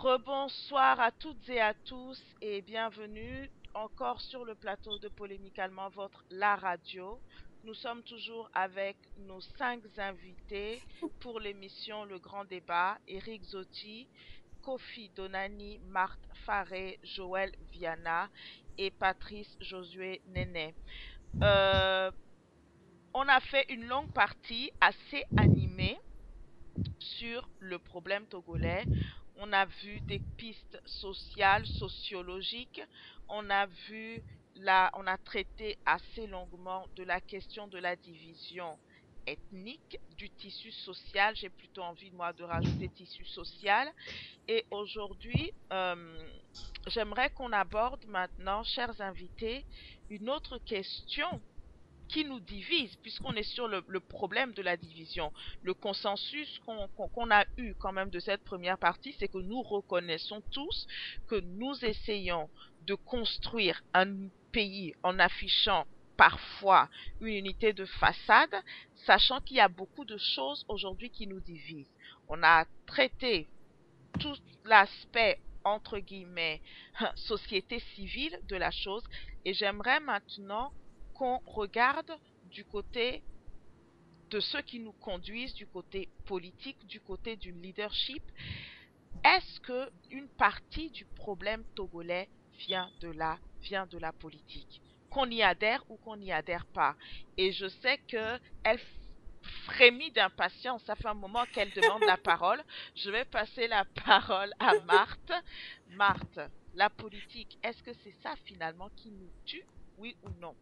Rebonsoir à toutes et à tous et bienvenue encore sur le plateau de Polémiquement votre la radio. Nous sommes toujours avec nos cinq invités pour l'émission Le Grand Débat, Eric Zotti, Kofi Donani, Marthe Faré, Joël Viana et Patrice Josué Néné. Euh, on a fait une longue partie assez animée sur le problème togolais. On a vu des pistes sociales, sociologiques. On a vu on a traité assez longuement de la question de la division ethnique, du tissu social. J'ai plutôt envie, moi, de rajouter tissu social. Et aujourd'hui, j'aimerais qu'on aborde maintenant, chers invités, une autre question qui nous divise, puisqu'on est sur le problème de la division. Le consensus qu'on a eu quand même de cette première partie, c'est que nous reconnaissons tous que nous essayons de construire un pays en affichant parfois une unité de façade, sachant qu'il y a beaucoup de choses aujourd'hui qui nous divisent. On a traité tout l'aspect entre guillemets société civile de la chose et j'aimerais maintenant qu'on regarde du côté de ceux qui nous conduisent, du côté politique, du côté du leadership. Est-ce que une partie du problème togolais vient de la politique, qu'on y adhère ou qu'on n'y adhère pas? Et je sais que elle frémit d'impatience. Ça fait un moment qu'elle demande la parole. Je vais passer la parole à Marthe. Marthe, la politique, est-ce que c'est ça finalement qui nous tue, oui ou non?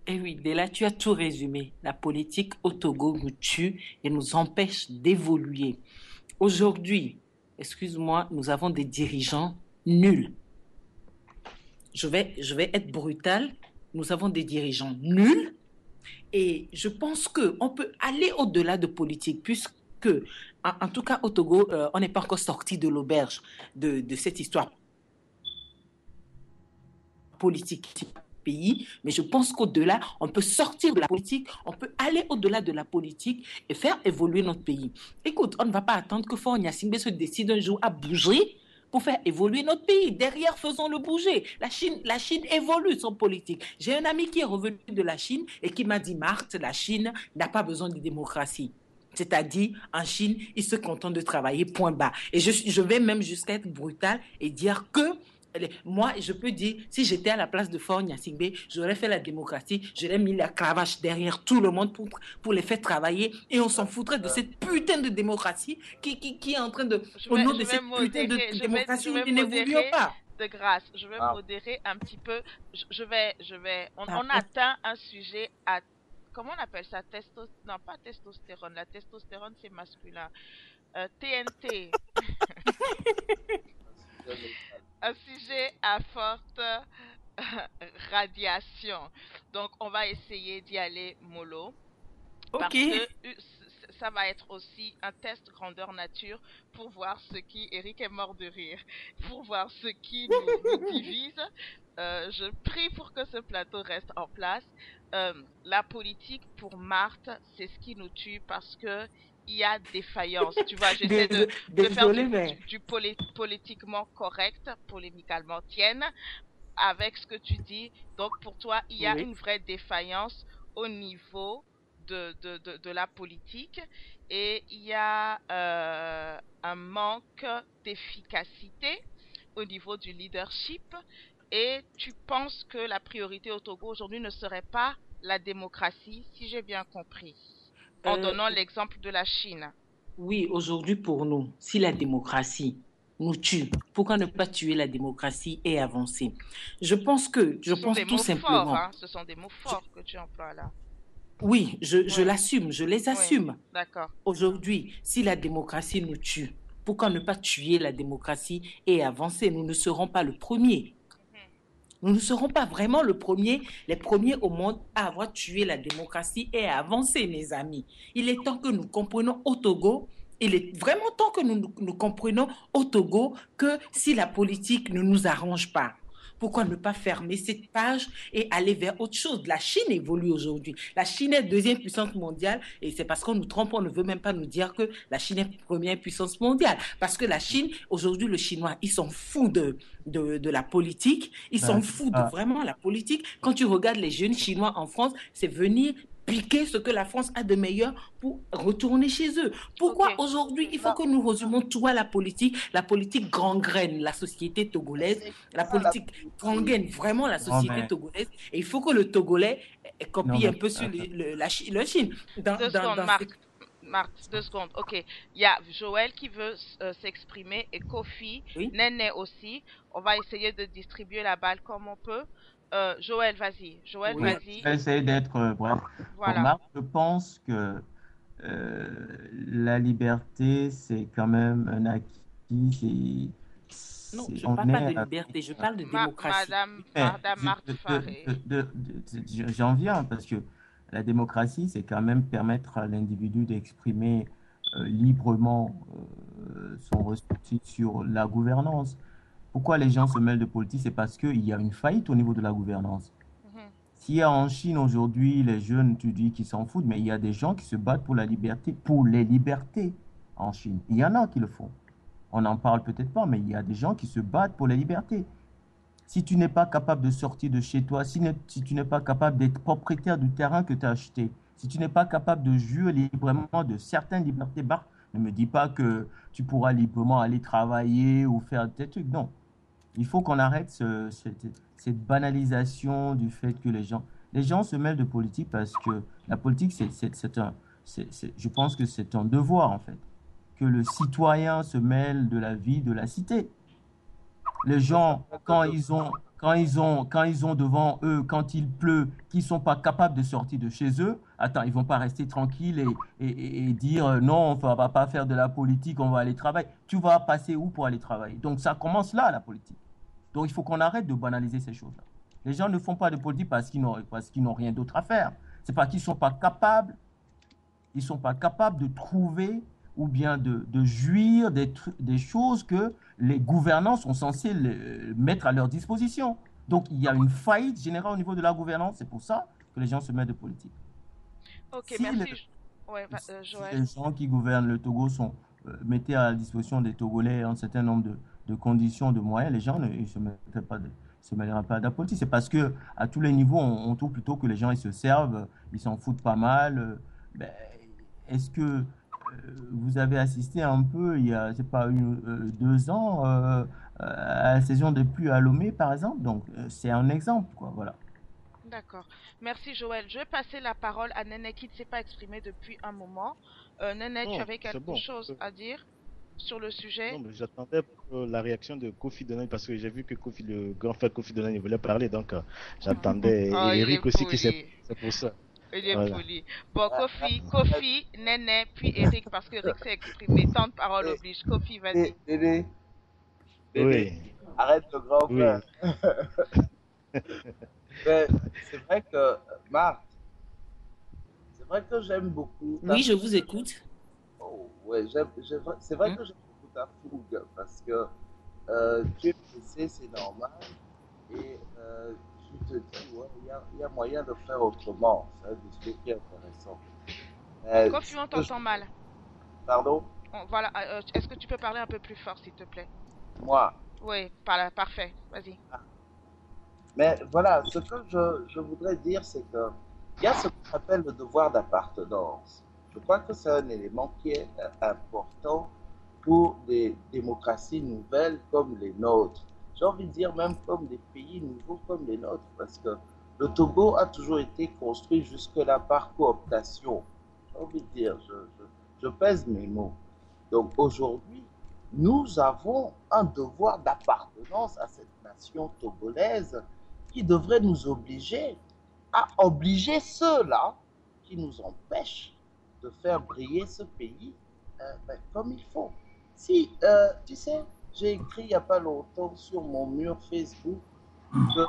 Eh oui, dès là, tu as tout résumé. La politique au Togo nous tue et nous empêche d'évoluer. Aujourd'hui, excuse-moi, nous avons des dirigeants nuls. Je vais être brutal. Nous avons des dirigeants nuls et je pense qu'on peut aller au-delà de politique puisque, en tout cas au Togo, on n'est pas encore sorti de l'auberge de cette histoire politique pays, mais je pense qu'au-delà, on peut sortir de la politique, on peut aller au-delà de la politique et faire évoluer notre pays. Écoute, on ne va pas attendre que Faure Gnassingbé se décide un jour à bouger pour faire évoluer notre pays. Derrière, faisons-le bouger. La Chine évolue son politique. J'ai un ami qui est revenu de la Chine et qui m'a dit, Marthe, la Chine n'a pas besoin de démocratie. C'est-à-dire, en Chine, ils se contentent de travailler, point bas. Et je vais même jusqu'à être brutal et dire que moi, je peux dire, si j'étais à la place de Faure Gnassingbé, j'aurais fait la démocratie, j'aurais mis la cravache derrière tout le monde pour les faire travailler et on s'en foutrait de cette putain de démocratie qui est en train de, au nom Je de vais cette putain de modérer, je démocratie, vais nous n'évoluons modérer pas. de grâce. Je vais Ah, modérer un petit peu. On Pardon. atteint un sujet à, comment on appelle ça? Non, pas testostérone. La testostérone, c'est masculin. TNT. Un sujet à forte radiation. Donc, on va essayer d'y aller mollo Ok. parce que ça va être aussi un test grandeur nature pour voir ce qui, Eric est mort de rire, pour voir ce qui nous divise. Je prie pour que ce plateau reste en place. La politique, pour Marthe, c'est ce qui nous tue parce que il y a défaillance. Tu vois, j'essaie de faire Désolé, mais politiquement correct, polémiquement tienne, avec ce que tu dis. Donc, pour toi, il y a oui. une vraie défaillance au niveau de la politique et il y a un manque d'efficacité au niveau du leadership et tu penses que la priorité au Togo aujourd'hui ne serait pas la démocratie, si j'ai bien compris, en Euh, donnant l'exemple de la Chine. oui, aujourd'hui pour nous, si la démocratie nous tue, pourquoi ne pas tuer la démocratie et avancer? Je Ce sont des pense tout mots forts, simplement. hein? Ce sont des mots forts que tu emploies là. Oui, je Oui, l'assume, je les oui, assume. d'accord. Aujourd'hui, si la démocratie nous tue, pourquoi ne pas tuer la démocratie et avancer? Nous ne serons pas le premier. Mhm. Nous ne serons pas vraiment les premiers au monde à avoir tué la démocratie et à avancer, mes amis. Il est temps que nous comprenions au Togo, il est vraiment temps que nous comprenions au Togo que si la politique ne nous arrange pas, Pourquoi ne pas fermer cette page et aller vers autre chose? La Chine évolue aujourd'hui. La Chine est deuxième puissance mondiale et c'est parce qu'on nous trompe, on ne veut même pas nous dire que la Chine est première puissance mondiale. Parce que la Chine, aujourd'hui, le Chinois, ils s'en foutent de la politique, ils s'en foutent de vraiment la politique. Quand tu regardes les jeunes Chinois en France, c'est venir piquer ce que la France a de meilleur pour retourner chez eux. Pourquoi aujourd'hui il faut que nous résumons tout à la politique? La politique gangrène la société togolaise, la politique gangrène vraiment la société togolaise, et il faut que le Togolais copie un peu sur la Chine. Marthe, 2 secondes. Ok, il y a Joël qui veut s'exprimer et Kofi, oui? Néné aussi. On va essayer de distribuer la balle comme on peut. Joël, vas-y. Joël, oui, vas-y. Je vais essayer d'être bref. Voilà. Marc, je pense que la liberté, c'est quand même un acquis. Non, je ne parle pas de liberté, je parle de démocratie. Madame Marthe Faré. J'en viens parce que la démocratie, c'est quand même permettre à l'individu d'exprimer librement son ressenti sur la gouvernance. Pourquoi les gens se mêlent de politique? C'est parce qu'il y a une faillite au niveau de la gouvernance. S'il y a en Chine aujourd'hui, les jeunes, tu dis qu'ils s'en foutent, mais il y a des gens qui se battent pour la liberté, pour les libertés en Chine. Il y en a qui le font. On n'en parle peut-être pas, mais il y a des gens qui se battent pour les libertés. Si tu n'es pas capable de sortir de chez toi, si tu n'es pas capable d'être propriétaire du terrain que tu as acheté, si tu n'es pas capable de jouir librement de certaines libertés, bah, ne me dis pas que tu pourras librement aller travailler ou faire des trucs. Non. Il faut qu'on arrête cette banalisation du fait que les gens se mêlent de politique parce que la politique, je pense que c'est un devoir, en fait, que le citoyen se mêle de la vie de la cité. Les gens, quand ils ont devant eux, quand il pleut, qu'ils ne sont pas capables de sortir de chez eux, attends, ils ne vont pas rester tranquilles et dire non, on ne va pas faire de la politique, on va aller travailler. Tu vas passer où pour aller travailler? Donc ça commence là, la politique. Donc il faut qu'on arrête de banaliser ces choses-là. Les gens ne font pas de politique parce qu'ils n'ont rien d'autre à faire. C'est parce qu'ils ne sont pas capables, de trouver ou bien de jouir des choses que les gouvernants sont censés mettre à leur disposition. Donc, il y a une faillite générale au niveau de la gouvernance. C'est pour ça que les gens se mettent de politique. Ok, merci. Joël. Les gens qui gouvernent le Togo mettaient à la disposition des Togolais un certain nombre de conditions, de moyens, les gens ne se mêleraient pas de la politique. C'est parce que à tous les niveaux, on trouve plutôt que les gens ils se servent, ils s'en foutent pas mal. Est-ce que vous avez assisté un peu, il y a, c'est pas 2 ans, à la saison des pluies à Lomé, par exemple? Donc, c'est un exemple, quoi, voilà. D'accord. Merci, Joël. Je vais passer la parole à Néné qui ne s'est pas exprimée depuis un moment. Néné, tu avais quelque chose à dire sur le sujet? Non, mais j'attendais la réaction de Kofi Donan parce que j'ai vu que le grand frère Kofi Donan voulait parler, donc j'attendais. Oh, et Eric aussi, c'est pour ça. Il est poli. Bon, Kofi, Néné, puis Eric, parce que Eric s'est exprimé. Temps de parole oblige. Kofi, vas-y. Oui. Arrête le grand frère. C'est vrai que, Marc, c'est vrai que j'aime beaucoup. Oui, je vous écoute. Oh, ouais, c'est vrai que j'aime beaucoup ta fougue parce que tu es pressé, c'est normal. Et tu te dis, ouais, il y a moyen de faire autrement. C'est un discours qui est intéressant. Kofi, on t'entend mal. Pardon? Voilà. Est-ce que tu peux parler un peu plus fort, s'il te plaît? Moi? Oui, parfait. Vas-y. Mais voilà, ce que je voudrais dire, c'est que il y a ce qu'on appelle le devoir d'appartenance. Je crois que c'est un élément qui est important pour des démocraties nouvelles comme les nôtres. J'ai envie de dire même comme des pays nouveaux comme les nôtres, parce que le Togo a toujours été construit jusque-là par cooptation. J'ai envie de dire, je pèse mes mots. Donc aujourd'hui, nous avons un devoir d'appartenance à cette nation togolaise qui devrait nous obliger à obliger ceux-là qui nous empêchent de faire briller ce pays comme il faut. Si, tu sais, j'ai écrit il n'y a pas longtemps sur mon mur Facebook que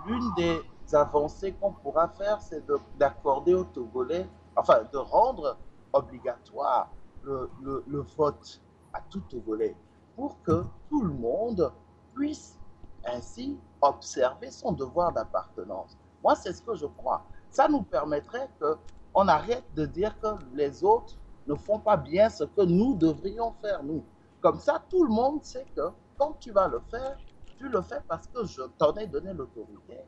l'une des avancées qu'on pourra faire, c'est d'accorder aux Togolais, enfin de rendre obligatoire le vote à tout Togolais pour que tout le monde puisse ainsi observer son devoir d'appartenance. Moi, c'est ce que je crois. Ça nous permettrait qu'on arrête de dire que les autres ne font pas bien ce que nous devrions faire, nous. Comme ça, tout le monde sait que quand tu vas le faire, tu le fais parce que je t'en ai donné l'autorité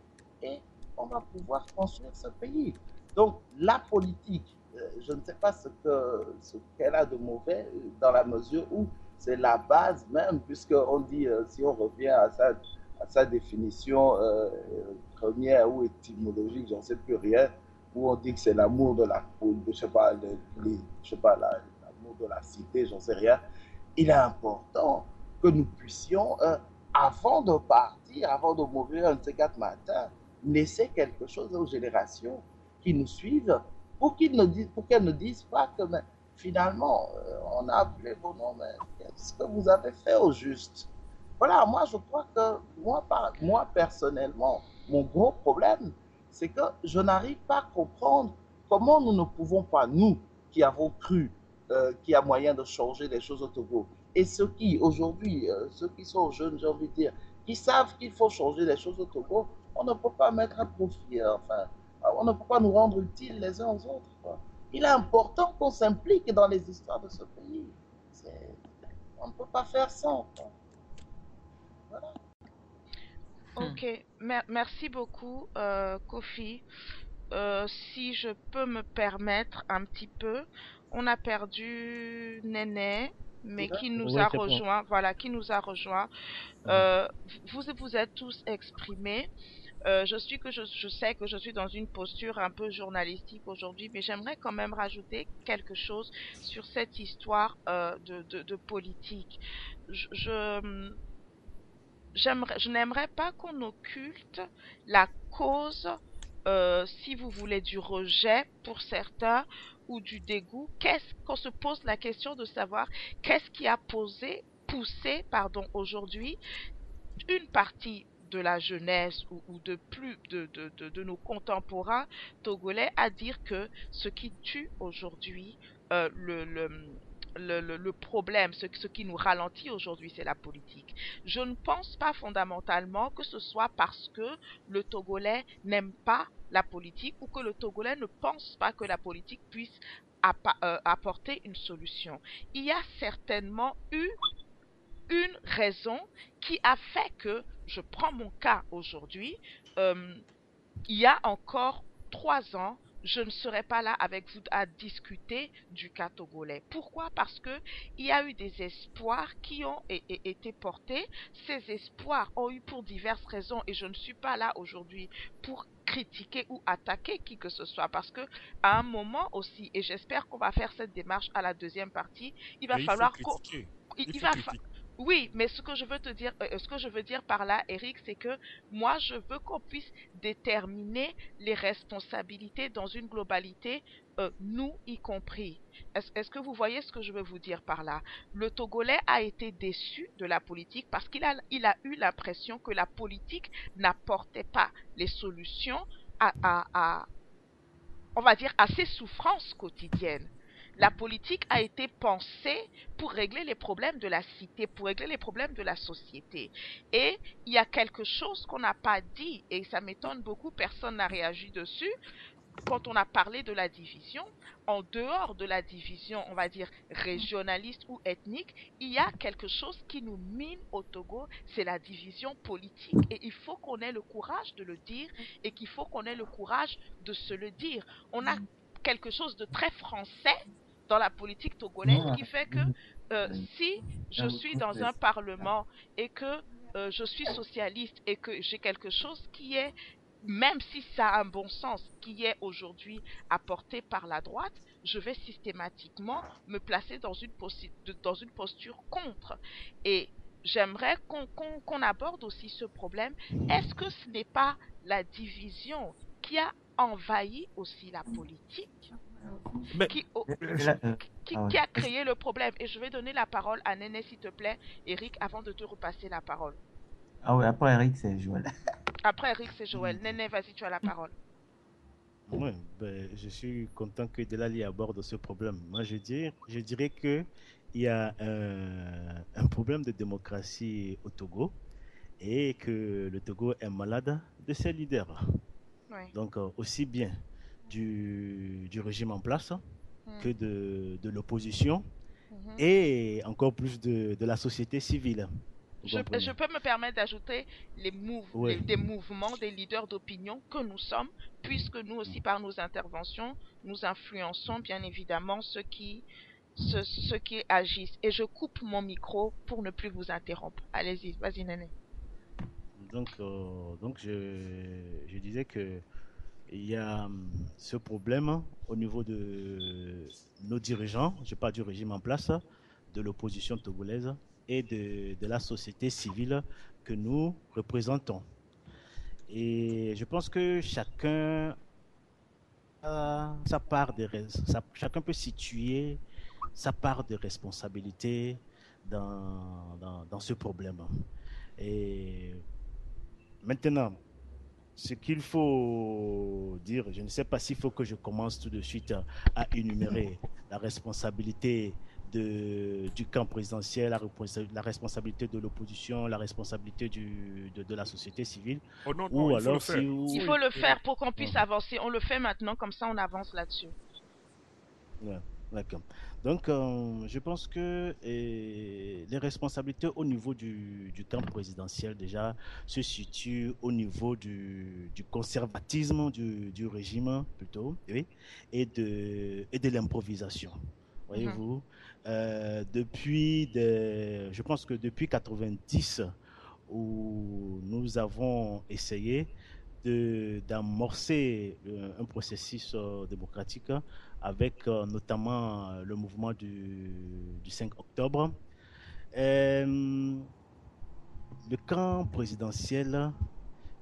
et on va pouvoir construire ce pays. Donc, la politique, je ne sais pas ce qu'elle a de mauvais dans la mesure où c'est la base même, puisqu'on dit, si on revient à sa définition première ou étymologique, j'en sais plus rien, où on dit que c'est l'amour de la, je sais pas, je sais pas, l'amour de la cité, j'en sais rien. Il est important que nous puissions, avant de partir, avant de mourir un de ces 4 matins, laisser quelque chose aux générations qui nous suivent pour qu'elles ne disent pas que mais, finalement, on a appelé vos noms, mais qu'est-ce que vous avez fait au juste? Voilà, moi je crois que moi personnellement, mon gros problème, c'est que je n'arrive pas à comprendre comment nous ne pouvons pas, nous qui avons cru qu'il y a moyen de changer les choses au Togo, et ceux qui aujourd'hui, ceux qui sont jeunes, j'ai envie de dire, qui savent qu'il faut changer les choses au Togo, on ne peut pas mettre à profit, enfin, on ne peut pas nous rendre utiles les uns aux autres, quoi. Il est important qu'on s'implique dans les histoires de ce pays. On ne peut pas faire sans, quoi. Voilà. Ok, merci beaucoup, Kofi. Si je peux me permettre un petit peu, on a perdu Néné, mais qui nous Oui, a c'est bon. rejoint. Voilà, qui nous a rejoint. Mhm. Vous êtes tous exprimés. Je sais que je suis dans une posture un peu journalistique aujourd'hui, mais j'aimerais quand même rajouter quelque chose sur cette histoire de politique. Je, je, je n'aimerais pas qu'on occulte la cause, si vous voulez, du rejet pour certains ou du dégoût. Qu'on se pose la question de savoir qu'est-ce qui a poussé, pardon, aujourd'hui une partie de la jeunesse ou de plus de nos contemporains togolais à dire que ce qui tue aujourd'hui le problème, ce qui nous ralentit aujourd'hui, c'est la politique. Je ne pense pas fondamentalement que ce soit parce que le Togolais n'aime pas la politique ou que le Togolais ne pense pas que la politique puisse apporter une solution. Il y a certainement eu une raison qui a fait que, je prends mon cas aujourd'hui, euh, il y a encore 3 ans, je ne serais pas là avec vous à discuter du cas togolais. Pourquoi? Parce que il y a eu des espoirs qui ont été portés. Ces espoirs ont eu pour diverses raisons et je ne suis pas là aujourd'hui pour critiquer ou attaquer qui que ce soit parce que à un moment aussi, et j'espère qu'on va faire cette démarche à la deuxième partie, il va Mais il faut falloir qu'on critiquer. il, Il il faut va critiquer. oui, mais ce que je veux dire par là, Eric, c'est que moi, je veux qu'on puisse déterminer les responsabilités dans une globalité, nous y compris. Est-ce que vous voyez ce que je veux vous dire par là? Le Togolais a été déçu de la politique parce il a eu l'impression que la politique n'apportait pas les solutions à, on va dire, à ses souffrances quotidiennes. La politique a été pensée pour régler les problèmes de la cité, pour régler les problèmes de la société. Et il y a quelque chose qu'on n'a pas dit, et ça m'étonne beaucoup, personne n'a réagi dessus, quand on a parlé de la division, en dehors de la division, on va dire régionaliste ou ethnique, il y a quelque chose qui nous mine au Togo, c'est la division politique. Et il faut qu'on ait le courage de le dire et qu'il faut qu'on ait le courage de se le dire. On a quelque chose de très français dans la politique togolaise qui fait que si je suis dans un parlement et que je suis socialiste et que j'ai quelque chose qui est, même si ça a un bon sens, qui est aujourd'hui apporté par la droite, je vais systématiquement me placer dans une posture contre. Et j'aimerais qu'on aborde aussi ce problème. Est-ce que ce n'est pas la division qui a envahi aussi la politique, Mais qui, Là, ah ouais. qui a créé le problème? Et je vais donner la parole à Néné, s'il te plaît, Eric, avant de te repasser la parole. Ah ouais, après Eric, c'est Joël. Après Eric, c'est Joël. Néné, vas-y, tu as la parole. Ouais, ben, je suis content que Delali aborde ce problème. Moi, je dirais que il y a un problème de démocratie au Togo et que le Togo est malade de ses leaders. Oui. Donc, aussi bien du régime en place que de l'opposition et encore plus de la société civile. Je peux me permettre d'ajouter des mouvements, des leaders d'opinion que nous sommes, puisque nous aussi, par nos interventions, nous influençons bien évidemment ceux qui agissent. Et je coupe mon micro pour ne plus vous interrompre. Allez-y, vas-y, Néné. Donc je disais que il y a ce problème au niveau de nos dirigeants, je parle du régime en place, de l'opposition togolaise et de la société civile que nous représentons. Et je pense que chacun a sa part chacun peut situer sa part de responsabilité dans ce problème. Et maintenant, ce qu'il faut dire, je ne sais pas s'il faut que je commence tout de suite à énumérer la responsabilité du camp présidentiel, la responsabilité de l'opposition, la responsabilité de la société civile. Oh non, ou non, alors il faut le faire pour qu'on puisse avancer. On le fait maintenant, comme ça on avance là-dessus. Ouais, d'accord. Donc, je pense que les responsabilités au niveau du camp présidentiel déjà se situent au niveau du conservatisme du régime plutôt, oui, et de l'improvisation. Voyez-vous, je pense que depuis 90, où nous avons essayé d'amorcer un processus démocratique avec notamment le mouvement du 5 octobre. Le camp présidentiel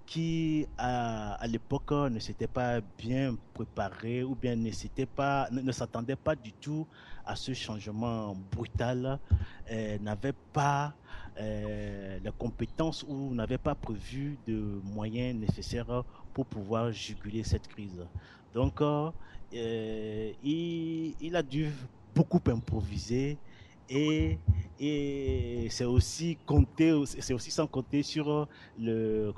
qui à l'époque ne s'était pas bien préparé ou bien ne s'attendait pas du tout à ce changement brutal, n'avait pas les compétences ou n'avait pas prévu de moyens nécessaires pour pouvoir juguler cette crise. Donc il a dû beaucoup improviser et c'est aussi sans compter sur le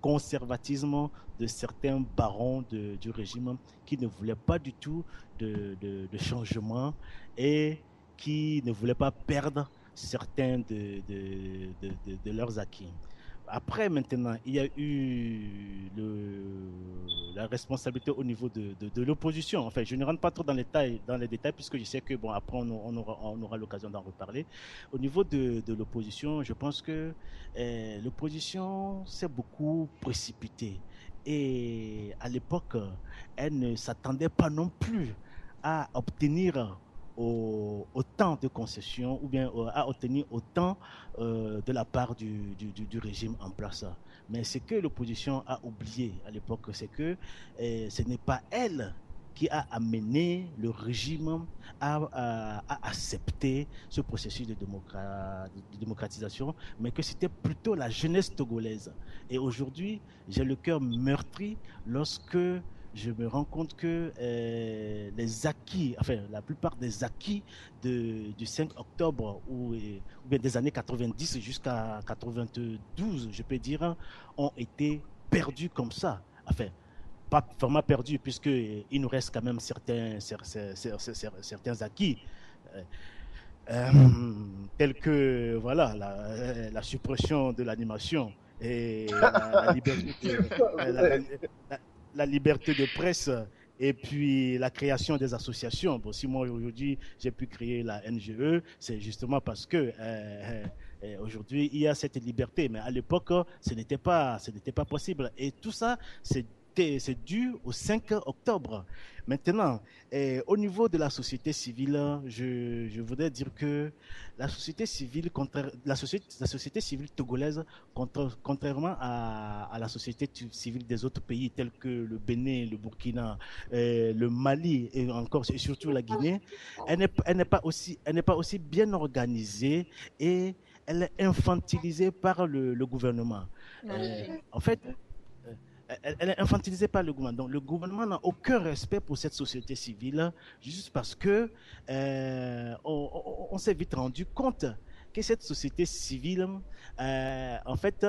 conservatisme de certains barons du régime qui ne voulaient pas du tout de changement et qui ne voulaient pas perdre certains de leurs acquis. Après, maintenant, il y a eu la responsabilité au niveau de l'opposition. Enfin, je ne rentre pas trop dans les détails, puisque je sais que, bon, après, on aura l'occasion d'en reparler. Au niveau de l'opposition, je pense que l'opposition s'est beaucoup précipitée. Et à l'époque, elle ne s'attendait pas non plus à obtenir autant de concessions ou bien à obtenir autant de la part du régime en place. Mais ce que l'opposition a oublié à l'époque, c'est que ce n'est pas elle qui a amené le régime à accepter ce processus de démocratisation, mais que c'était plutôt la jeunesse togolaise. Et aujourd'hui, j'ai le cœur meurtri lorsque je me rends compte que la plupart des acquis du 5 octobre ou bien des années 90 jusqu'à 92, je peux dire, ont été perdus comme ça. Enfin, pas vraiment perdus, puisqu'il nous reste quand même certains acquis. Tels que voilà, la suppression de l'animation et la liberté de presse et puis la création des associations. Bon, si moi aujourd'hui j'ai pu créer la NGE, c'est justement parce que aujourd'hui il y a cette liberté, mais à l'époque ce n'était pas possible. Et tout ça, c'est dû au 5 octobre. Maintenant, au niveau de la société civile, je voudrais dire que la société civile togolaise, contrairement à la société civile des autres pays tels que le Bénin, le Burkina, le Mali et surtout la Guinée, elle n'est pas aussi bien organisée et elle est infantilisée par le gouvernement. En fait, elle est infantilisée par le gouvernement. Donc, le gouvernement n'a aucun respect pour cette société civile, juste parce que on s'est vite rendu compte que cette société civile, en fait,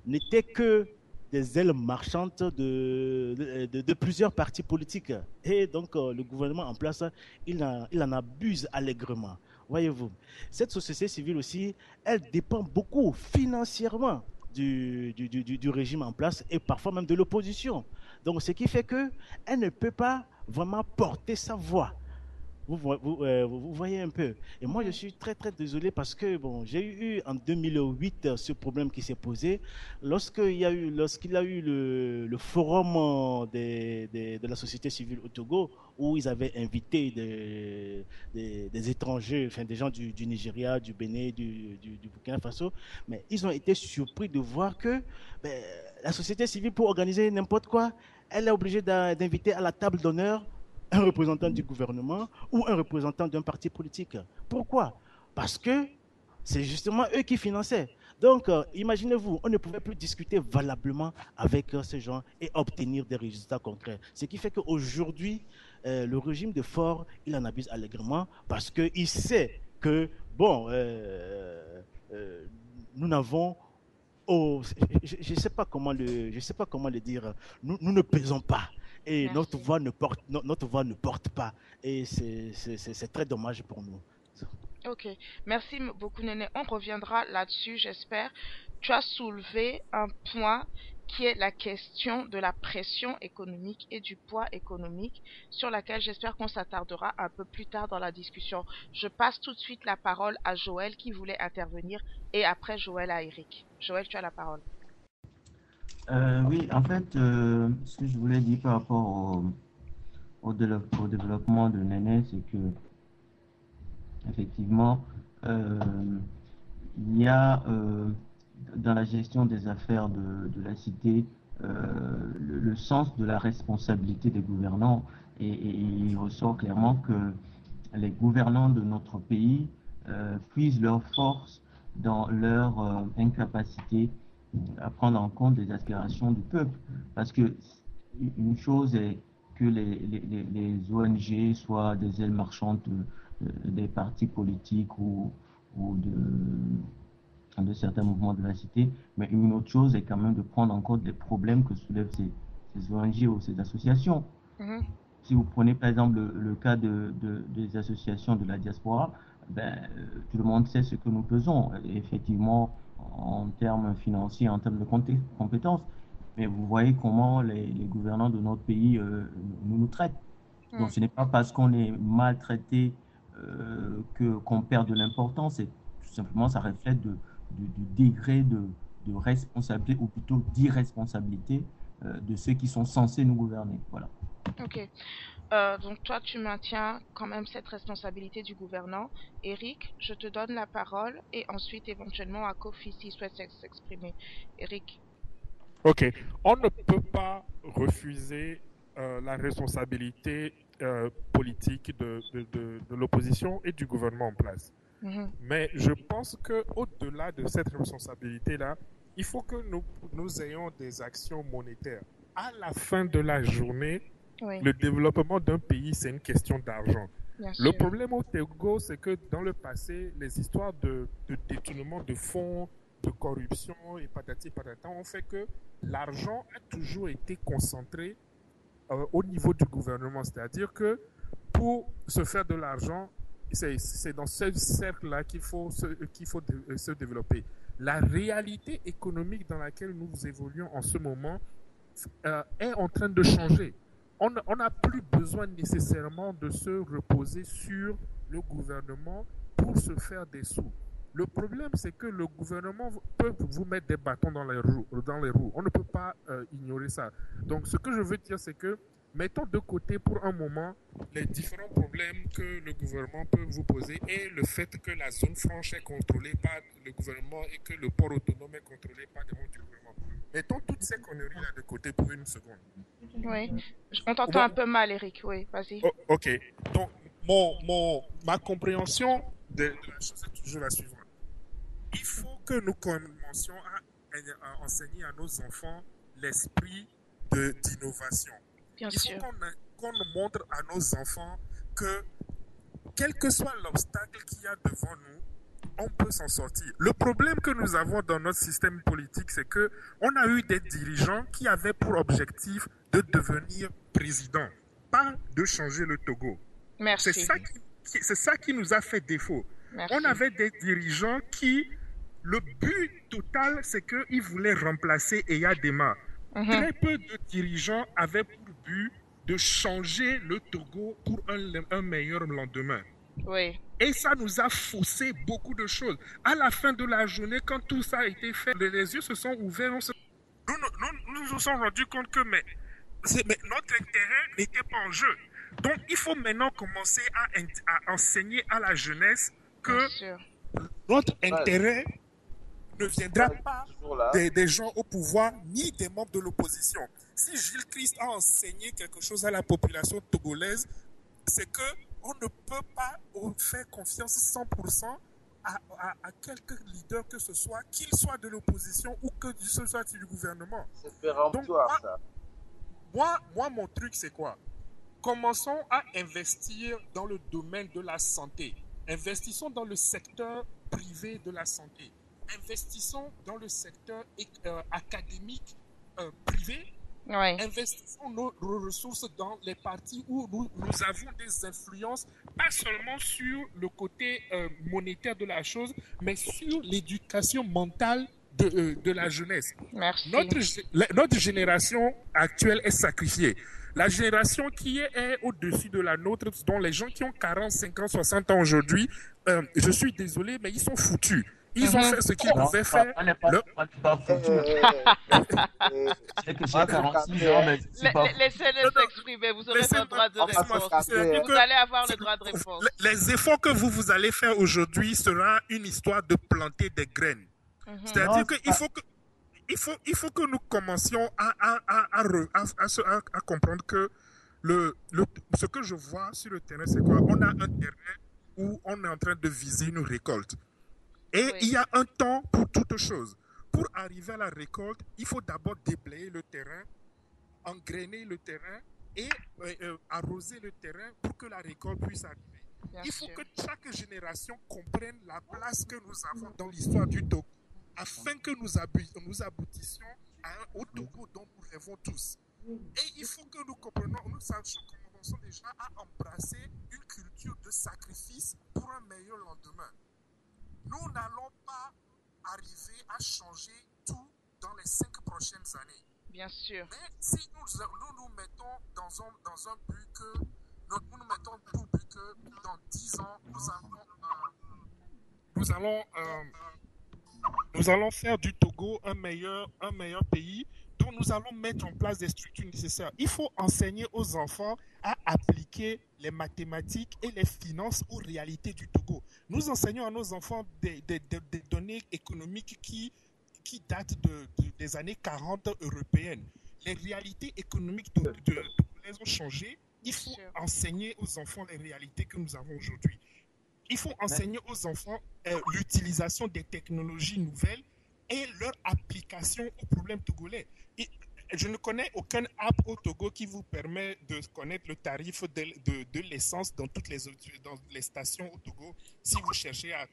n'était que des ailes marchandes de plusieurs partis politiques. Et donc, le gouvernement en place, il en abuse allègrement. Voyez-vous, cette société civile aussi, elle dépend beaucoup financièrement du régime en place et parfois même de l'opposition. Donc, ce qui fait qu'elle ne peut pas vraiment porter sa voix. Vous voyez un peu. Et moi, je suis très, très désolé parce que, bon, j'ai eu en 2008 ce problème qui s'est posé lorsqu'il y a eu le forum de la société civile au Togo où ils avaient invité des étrangers, enfin des gens du Nigeria, du Bénin, du Burkina Faso. Mais ils ont été surpris de voir que ben, la société civile, pour organiser n'importe quoi, elle est obligée d'inviter à la table d'honneur un représentant du gouvernement ou un représentant d'un parti politique. Pourquoi? Parce que c'est justement eux qui finançaient. Donc, imaginez-vous, on ne pouvait plus discuter valablement avec ces gens et obtenir des résultats concrets. Ce qui fait qu'aujourd'hui, le régime de Faure, il en abuse allègrement parce qu'il sait que, bon, nous n'avons je ne sais pas comment le dire. Nous ne pesons pas et Merci. notre voix ne porte pas. Et c'est très dommage pour nous. Ok, merci beaucoup Néné. On reviendra là-dessus, j'espère. Tu as soulevé un point qui est la question de la pression économique et du poids économique, sur laquelle j'espère qu'on s'attardera un peu plus tard dans la discussion. Je passe tout de suite la parole à Joël qui voulait intervenir et après Joël à Eric. Joël, tu as la parole. Oui, en fait, ce que je voulais dire par rapport au développement de Néné, c'est que effectivement, euh, il y a dans la gestion des affaires de la cité le sens de la responsabilité des gouvernants et il ressort clairement que les gouvernants de notre pays puisent leur force dans leur incapacité à prendre en compte les aspirations du peuple. Parce que une chose est que les ONG soient des ailes marchandes des partis politiques ou de certains mouvements de la cité, mais une autre chose est quand même de prendre en compte les problèmes que soulèvent ces ONG ou ces associations. Mhm. Si vous prenez par exemple le cas des associations de la diaspora, ben, tout le monde sait ce que nous faisons, effectivement, en termes financiers, en termes de compétences. Mais vous voyez comment les gouvernants de notre pays nous traitent. Donc ce n'est pas parce qu'on est maltraité qu'on perd de l'importance, c'est tout simplement ça reflète du degré de responsabilité ou plutôt d'irresponsabilité de ceux qui sont censés nous gouverner. Voilà. Ok. Donc toi, tu maintiens quand même cette responsabilité du gouvernant. Eric, je te donne la parole et ensuite éventuellement à Kofi s'il souhaite s'exprimer. Eric. Ok, on ne peut pas refuser la responsabilité politique de l'opposition et du gouvernement en place. Mhm. Mais je pense qu'au-delà de cette responsabilité-là, il faut que nous ayons des actions monétaires. À la fin de la journée, Oui, le développement d'un pays, c'est une question d'argent. bien Le sûr. problème au Togo, c'est que dans le passé, les histoires de détournement de fonds, de corruption et patati patata ont fait que l'argent a toujours été concentré au niveau du gouvernement. C'est-à-dire que pour se faire de l'argent, c'est dans ce cercle-là qu'il faut se développer. La réalité économique dans laquelle nous évoluons en ce moment est en train de changer. On n'a plus besoin nécessairement de se reposer sur le gouvernement pour se faire des sous. Le problème, c'est que le gouvernement peut vous mettre des bâtons dans les roues. On ne peut pas ignorer ça. Donc, ce que je veux dire, c'est que mettons de côté pour un moment les différents problèmes que le gouvernement peut vous poser et le fait que la zone franche est contrôlée par le gouvernement et que le port autonome est contrôlé par des membres du gouvernement. Mettons toutes ces conneries-là de côté pour une seconde. Oui, on t'entend un peu mal, Eric. Oui, vas-y. Oh, ok. Donc, ma compréhension de la chose est toujours la suivante. Il faut que nous commencions à enseigner à nos enfants l'esprit d'innovation. Bien Il faut sûr. qu'on montre à nos enfants que, quel que soit l'obstacle qu'il y a devant nous, on peut s'en sortir. Le problème que nous avons dans notre système politique, c'est que on a eu des dirigeants qui avaient pour objectif de devenir président, pas de changer le Togo. Merci. C'est ça qui nous a fait défaut. Merci. On avait des dirigeants qui, le but total, c'est qu'ils voulaient remplacer Eya Dema. Très peu de dirigeants avaient pour but de changer le Togo pour un meilleur lendemain. Oui. Et ça nous a faussé beaucoup de choses. À la fin de la journée, quand tout ça a été fait, les yeux se sont ouverts. Nous nous sommes rendus compte que mais notre intérêt n'était pas en jeu. Donc, il faut maintenant commencer à enseigner à la jeunesse que notre intérêt ne viendra pas des gens au pouvoir ni des membres de l'opposition. Si Gilles Christ a enseigné quelque chose à la population togolaise, c'est que on ne peut pas faire confiance 100% à quelque leader que ce soit, qu'il soit de l'opposition ou que ce soit du gouvernement. C'est péremptoire, donc, ça. Moi, mon truc, c'est quoi? Commençons à investir dans le domaine de la santé. Investissons dans le secteur privé de la santé. Investissons dans le secteur académique privé. Ouais. Investissons nos ressources dans les parties où nous avons des influences, pas seulement sur le côté monétaire de la chose, mais sur l'éducation mentale de la jeunesse. Merci. Notre génération actuelle est sacrifiée. La génération qui est au-dessus de la nôtre, dont les gens qui ont 40, 50, 60 ans aujourd'hui, je suis désolé, mais ils sont foutus. Ils ont fait ce qu'ils pouvaient faire. On n'est pas foutus. C'est que j'ai 46 ans, mais c'est pas... Laissez-le s'exprimer, vous aurez le droit de réponse. Vous allez avoir le droit de réponse. Les efforts que vous allez faire aujourd'hui sera une histoire de planter des graines. C'est-à-dire qu'il faut que nous commencions à comprendre que ce que je vois sur le terrain, c'est quoi? On a un terrain où on est en train de viser une récolte. Et il y a un temps pour toute chose. Pour arriver à la récolte, il faut d'abord déblayer le terrain, engrainer le terrain et arroser le terrain pour que la récolte puisse arriver. Il faut que chaque génération comprenne la place que nous avons dans l'histoire du Togo, afin que nous aboutissions au Togo dont nous rêvons tous. Et il faut que nous comprenions, nous commençons déjà à embrasser une culture de sacrifice pour un meilleur lendemain. Nous n'allons pas arriver à changer tout dans les 5 prochaines années. Bien sûr. Mais si nous mettons dans un but que nous mettons pour but que dans 10 ans nous allons faire du Togo un meilleur pays, dont nous allons mettre en place des structures nécessaires. Il faut enseigner aux enfants à appliquer les mathématiques et les finances aux réalités du Togo. Nous enseignons à nos enfants des données économiques qui datent des années 40 européennes. Les réalités économiques togolaises ont changé. Il faut enseigner aux enfants les réalités que nous avons aujourd'hui. Il faut enseigner aux enfants l'utilisation des technologies nouvelles et leur application aux problèmes togolais. Et je ne connais aucun app au Togo qui vous permet de connaître le tarif de l'essence dans toutes les stations au Togo si vous cherchez à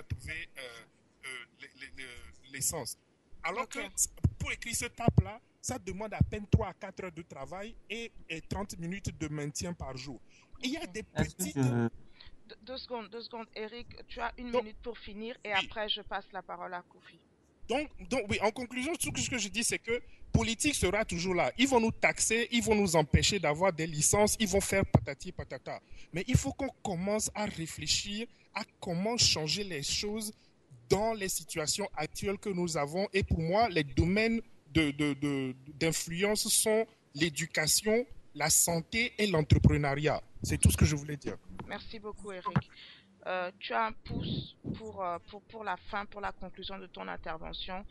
trouver l'essence. Alors que pour écrire ce app-là, ça demande à peine 3 à 4 heures de travail et 30 minutes de maintien par jour. Et il y a des petites... Deux secondes. Eric, tu as une minute pour finir et après je passe la parole à Kofi. Donc oui, en conclusion, tout ce que je dis, c'est que politique sera toujours là. Ils vont nous taxer, ils vont nous empêcher d'avoir des licences, ils vont faire patati patata. Mais il faut qu'on commence à réfléchir à comment changer les choses dans les situations actuelles que nous avons. Et pour moi, les domaines d'influence sont l'éducation, la santé et l'entrepreneuriat. C'est tout ce que je voulais dire. Merci beaucoup, Eric. Tu as un pouce pour la fin, pour la conclusion de ton intervention.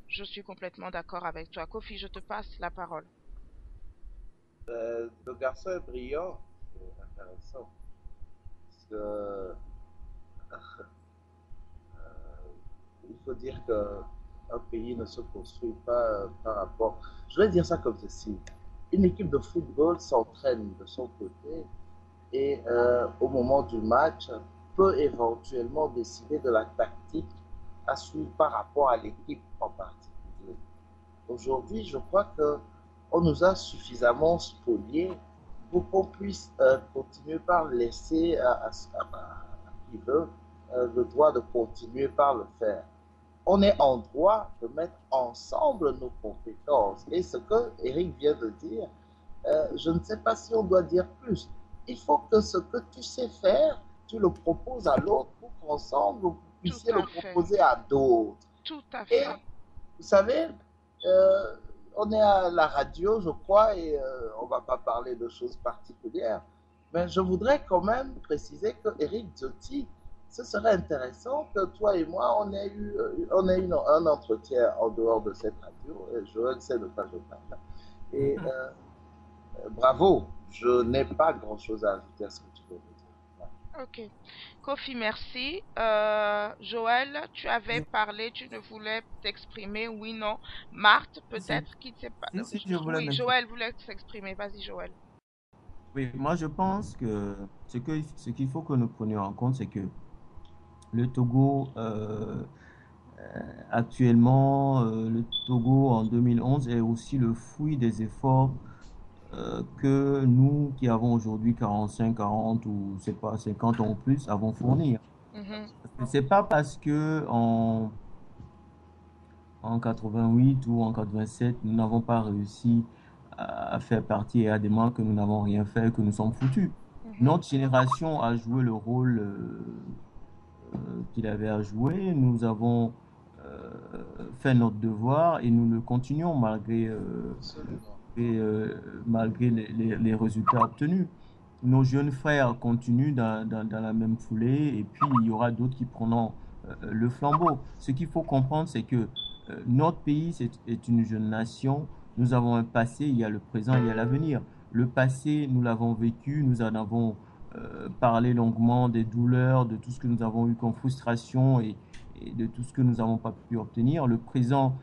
Je suis complètement d'accord avec toi. Kofi, je te passe la parole. Le garçon est brillant, c'est intéressant. Il faut dire qu'un pays ne se construit pas par rapport... Je vais dire ça comme ceci. Une équipe de football s'entraîne de son côté et au moment du match, peut éventuellement décider de la tactique à suivre par rapport à l'équipe en particulier. Aujourd'hui, je crois que on nous a suffisamment spoliés pour qu'on puisse continuer par laisser à qui veut le droit de continuer par le faire. On est en droit de mettre ensemble nos compétences. Et ce que Eric vient de dire, je ne sais pas si on doit dire plus. Il faut que ce que tu sais faire, tu le proposes à l'autre pour qu'ensemble, vous puissiez le proposer à d'autres. Tout à fait. Et vous savez, on est à la radio, je crois, et on ne va pas parler de choses particulières. Mais je voudrais quand même préciser que Eric Zotti, ce serait intéressant que toi et moi, on ait eu un entretien en dehors de cette radio. Et Joël sait de quoi je parle. Et bravo, je n'ai pas grand-chose à ajouter à ce que tu veux dire. Ok. Kofi, merci. Joël, tu avais parlé, tu ne voulais t'exprimer, oui, non. Marthe, peut-être, qui ne sait pas. Si, je voulais Oui, Joël voulait s'exprimer. Vas-y, Joël. Oui, moi je pense que ce qu'il faut que nous prenions en compte, c'est que le Togo, actuellement, le Togo en 2011 est aussi le fruit des efforts que nous qui avons aujourd'hui 45, 40 ou c'est pas 50 ans ou plus avons fourni. C'est pas parce que en 88 ou en 87 nous n'avons pas réussi à faire partie et à démontrer que nous n'avons rien fait, que nous sommes foutus. Notre génération a joué le rôle qu'il avait à jouer. Nous avons fait notre devoir et nous le continuons malgré les résultats obtenus. Nos jeunes frères continuent dans la même foulée et puis il y aura d'autres qui prendront le flambeau. Ce qu'il faut comprendre, c'est que notre pays est une jeune nation. Nous avons un passé, il y a le présent, il y a l'avenir. Le passé, nous l'avons vécu, nous en avons parlé longuement des douleurs, de tout ce que nous avons eu comme frustration et de tout ce que nous n'avons pas pu obtenir. Le présent,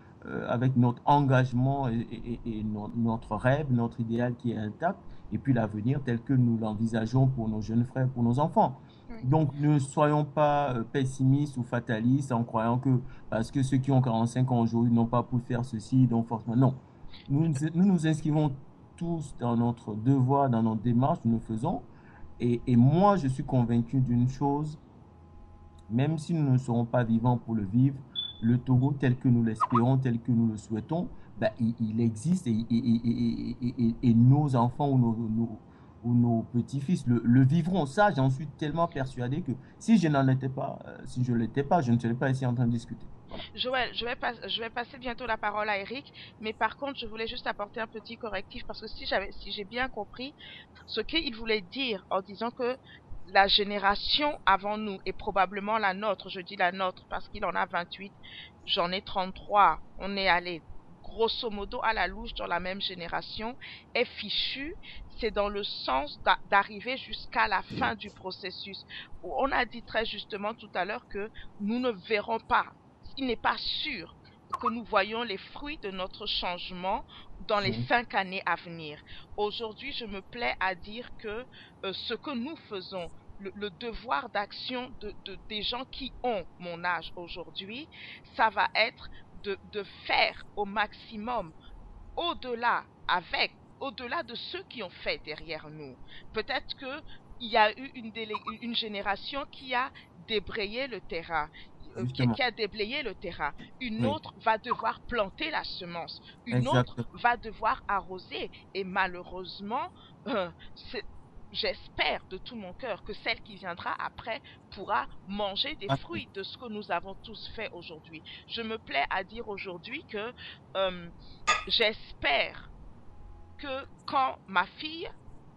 avec notre engagement et notre rêve, notre idéal qui est intact, et puis l'avenir tel que nous l'envisageons pour nos jeunes frères, pour nos enfants. Donc, ne soyons pas pessimistes ou fatalistes en croyant que parce que ceux qui ont 45 ans aujourd'hui n'ont pas pu faire ceci, donc forcément, non. Nous nous inscrivons tous dans notre devoir, dans notre démarche, nous le faisons. Et moi, je suis convaincu d'une chose, même si nous ne serons pas vivants pour le vivre, le Togo tel que nous l'espérons, tel que nous le souhaitons, ben, il existe et nos enfants ou nos petits-fils le vivront. Ça, j'en suis tellement persuadé que si je n'en étais pas, si je ne l'étais pas, je ne serais pas ici en train de discuter. Voilà. Joël, je vais passer bientôt la parole à Eric, mais par contre, je voulais juste apporter un petit correctif parce que si j'ai bien compris ce qu'il voulait dire en disant que la génération avant nous, et probablement la nôtre, je dis la nôtre parce qu'il en a 28, j'en ai 33, on est allé grosso modo à la louche dans la même génération, est fichu, c'est dans le sens d'arriver jusqu'à la fin du processus. On a dit très justement tout à l'heure que nous ne verrons pas, il n'est pas sûr que nous voyons les fruits de notre changement dans les 5 années à venir. Aujourd'hui, je me plais à dire que ce que nous faisons, le devoir d'action des gens qui ont mon âge aujourd'hui, ça va être de faire au maximum au-delà de ceux qui ont fait derrière nous. Peut-être que il y a eu une génération qui a débrayé le terrain, qui a déblayé le terrain. Une autre va devoir planter la semence. Une autre va devoir arroser. Et malheureusement, j'espère de tout mon cœur que celle qui viendra après pourra manger des fruits de ce que nous avons tous fait aujourd'hui. Je me plais à dire aujourd'hui que j'espère que quand ma fille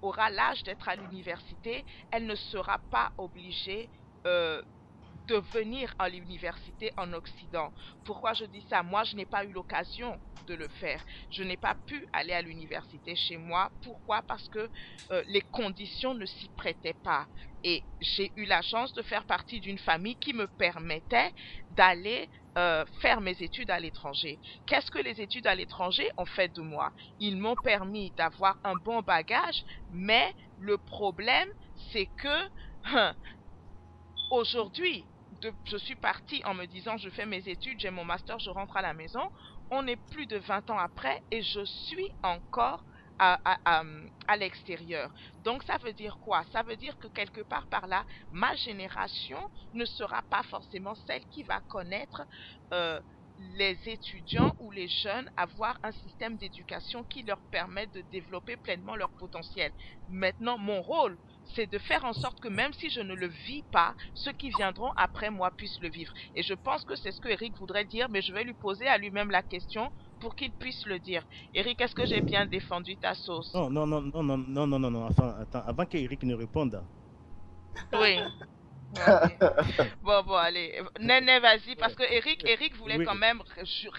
aura l'âge d'être à l'université, elle ne sera pas obligée de venir à l'université en Occident. Pourquoi je dis ça? Moi, je n'ai pas eu l'occasion de le faire. Je n'ai pas pu aller à l'université chez moi. Pourquoi? Parce que les conditions ne s'y prêtaient pas. Et j'ai eu la chance de faire partie d'une famille qui me permettait d'aller faire mes études à l'étranger. Qu'est-ce que les études à l'étranger ont fait de moi? Ils m'ont permis d'avoir un bon bagage, mais le problème, c'est que Aujourd'hui, je suis partie en me disant, je fais mes études, j'ai mon master, je rentre à la maison. On est plus de 20 ans après et je suis encore à l'extérieur. Donc, ça veut dire quoi? Ça veut dire que quelque part par là, ma génération ne sera pas forcément celle qui va connaître les étudiants ou les jeunes avoir un système d'éducation qui leur permette de développer pleinement leur potentiel. Maintenant, mon rôle, c'est de faire en sorte que même si je ne le vis pas, ceux qui viendront après moi puissent le vivre. Et je pense que c'est ce que Eric voudrait dire, mais je vais lui poser à lui-même la question pour qu'il puisse le dire. Eric, est-ce que j'ai bien défendu ta sauce? Non, non, non, non, non, non, non, non, non. Enfin, attends, avant qu'Eric ne réponde. Oui. Ok. Bon, allez. Néné, vas-y, parce que Eric voulait Oui, quand même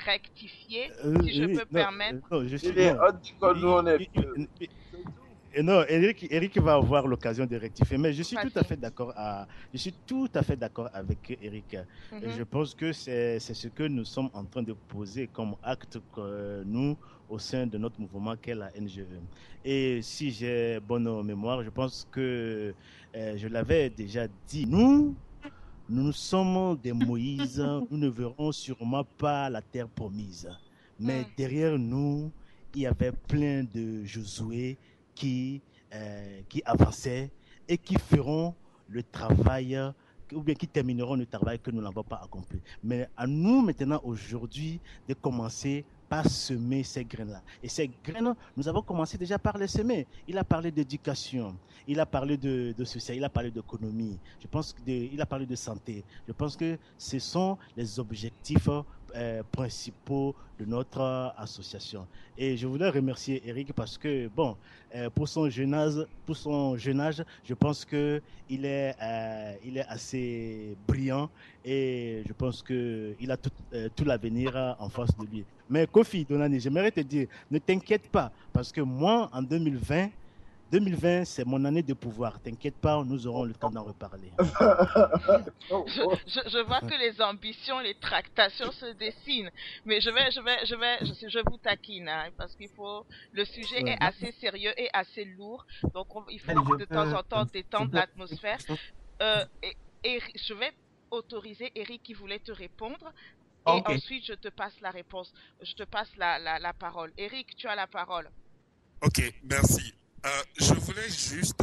rectifier, si je oui, peux non, permettre. non, je suis Il est, non. on dit que nous, on est Il- vieux. il- il- C'est tout. Non, Eric va avoir l'occasion de rectifier, mais je suis tout à Vas-y. fait d'accord je suis tout à fait d'accord avec Eric. Je Mhm. pense que c'est ce que nous sommes en train de poser comme acte que nous au sein de notre mouvement qu'est la NGE. Et si j'ai bonne mémoire, je pense que je l'avais déjà dit. Nous sommes des Moïse, nous ne verrons sûrement pas la terre promise. Mais Mm. derrière nous, il y avait plein de Josué qui avançaient et qui feront le travail, ou bien qui termineront le travail que nous n'avons pas accompli. Mais à nous maintenant, aujourd'hui, de commencer par semer ces graines-là. Et ces graines, nous avons commencé déjà par les semer. Il a parlé d'éducation, il a parlé de social, il a parlé d'économie, il a parlé de santé. Je pense que ce sont les objectifs principaux de notre association. Et je voudrais remercier Eric parce que, bon, pour son jeune âge, je pense qu'il il est assez brillant et je pense qu'il a tout l'avenir en face de lui. Mais Kofi Donani, j'aimerais te dire, ne t'inquiète pas, parce que moi, en 2020, c'est mon année de pouvoir. T'inquiète pas, nous aurons le temps d'en reparler. Oh, Je, oh. je vois que les ambitions, les tractations se dessinent. Mais je vous taquine, hein, parce qu'il faut, le sujet est Ouais. assez sérieux et assez lourd. Donc, il faut Allez, de temps en temps je détendre peux- l'atmosphère. Et je vais autoriser Eric qui voulait te répondre. Et Ok. ensuite, je te passe la réponse. Je te passe la parole. Eric, tu as la parole. Ok, merci. Je voulais juste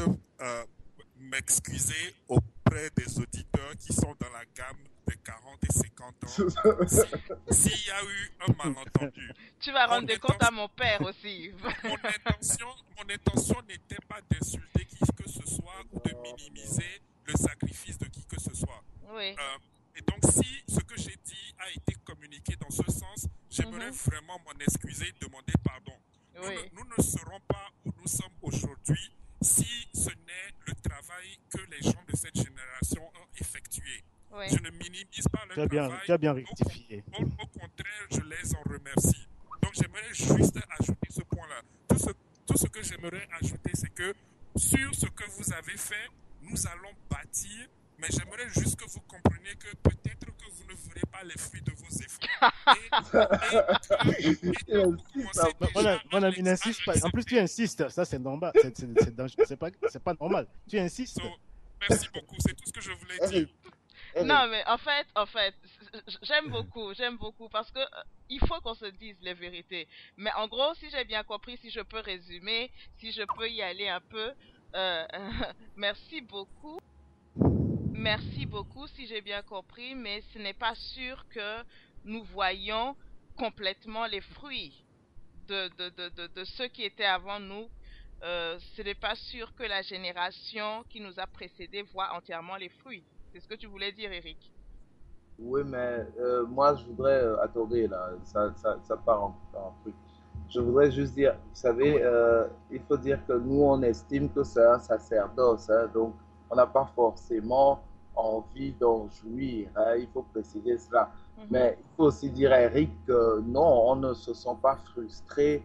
m'excuser auprès des auditeurs qui sont dans la gamme des 40 et 50 ans. S'il y a eu un malentendu, Tu vas mon rendre des comptes à intention, mon père aussi. mon intention n'était pas d'insulter qui que ce soit ou de minimiser le sacrifice de qui que ce soit. Oui. Et donc, si ce que j'ai dit a été communiqué dans ce sens, j'aimerais vraiment m'en excuser, demander pardon. Oui. Nous ne serons pas où nous sommes aujourd'hui si ce n'est le travail que les gens de cette génération ont effectué. Oui. Je ne minimise pas leur travail. Tu as bien rectifié. Au contraire, je les en remercie. Donc, j'aimerais juste ajouter ce point-là. Tout ce que j'aimerais ajouter, c'est que sur ce que vous avez fait, nous allons bâtir. Mais j'aimerais juste que vous compreniez que peut-être que vous ne verrez pas les fruits de vos efforts. Mon ami, n'insiste pas. En plus, tu insistes. Ça, c'est normal. C'est dangereux. C'est pas normal. Tu insistes. Merci beaucoup. C'est tout ce que je voulais dire. Non, mais en fait, j'aime beaucoup parce que il faut qu'on se dise les vérités. Mais en gros, si j'ai bien compris, si je peux résumer, si je peux y aller un peu, merci beaucoup. Merci beaucoup, si j'ai bien compris, mais ce n'est pas sûr que nous voyons complètement les fruits de ceux qui étaient avant nous. Ce n'est pas sûr que la génération qui nous a précédés voit entièrement les fruits. C'est ce que tu voulais dire, Eric. Oui, mais moi, je voudrais... attendez, là, ça part en truc. Je voudrais juste dire, vous savez, il faut dire que nous, on estime que c'est un sacerdoce, hein, donc on n'a pas forcément envie d'en jouir, hein, il faut préciser cela. Mais il faut aussi dire à Eric que non, on ne se sent pas frustré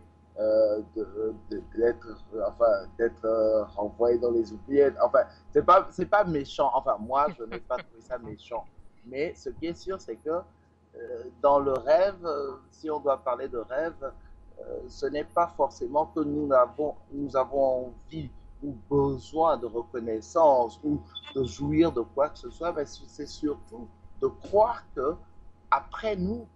d'être renvoyé dans les oubliettes. Enfin, c'est pas méchant. Enfin, moi, je n'ai pas trouvé ça méchant. Mais ce qui est sûr, c'est que dans le rêve, si on doit parler de rêve, ce n'est pas forcément que nous avons envie ou besoin de reconnaissance ou de jouir de quoi que ce soit, mais c'est surtout de croire que après nous,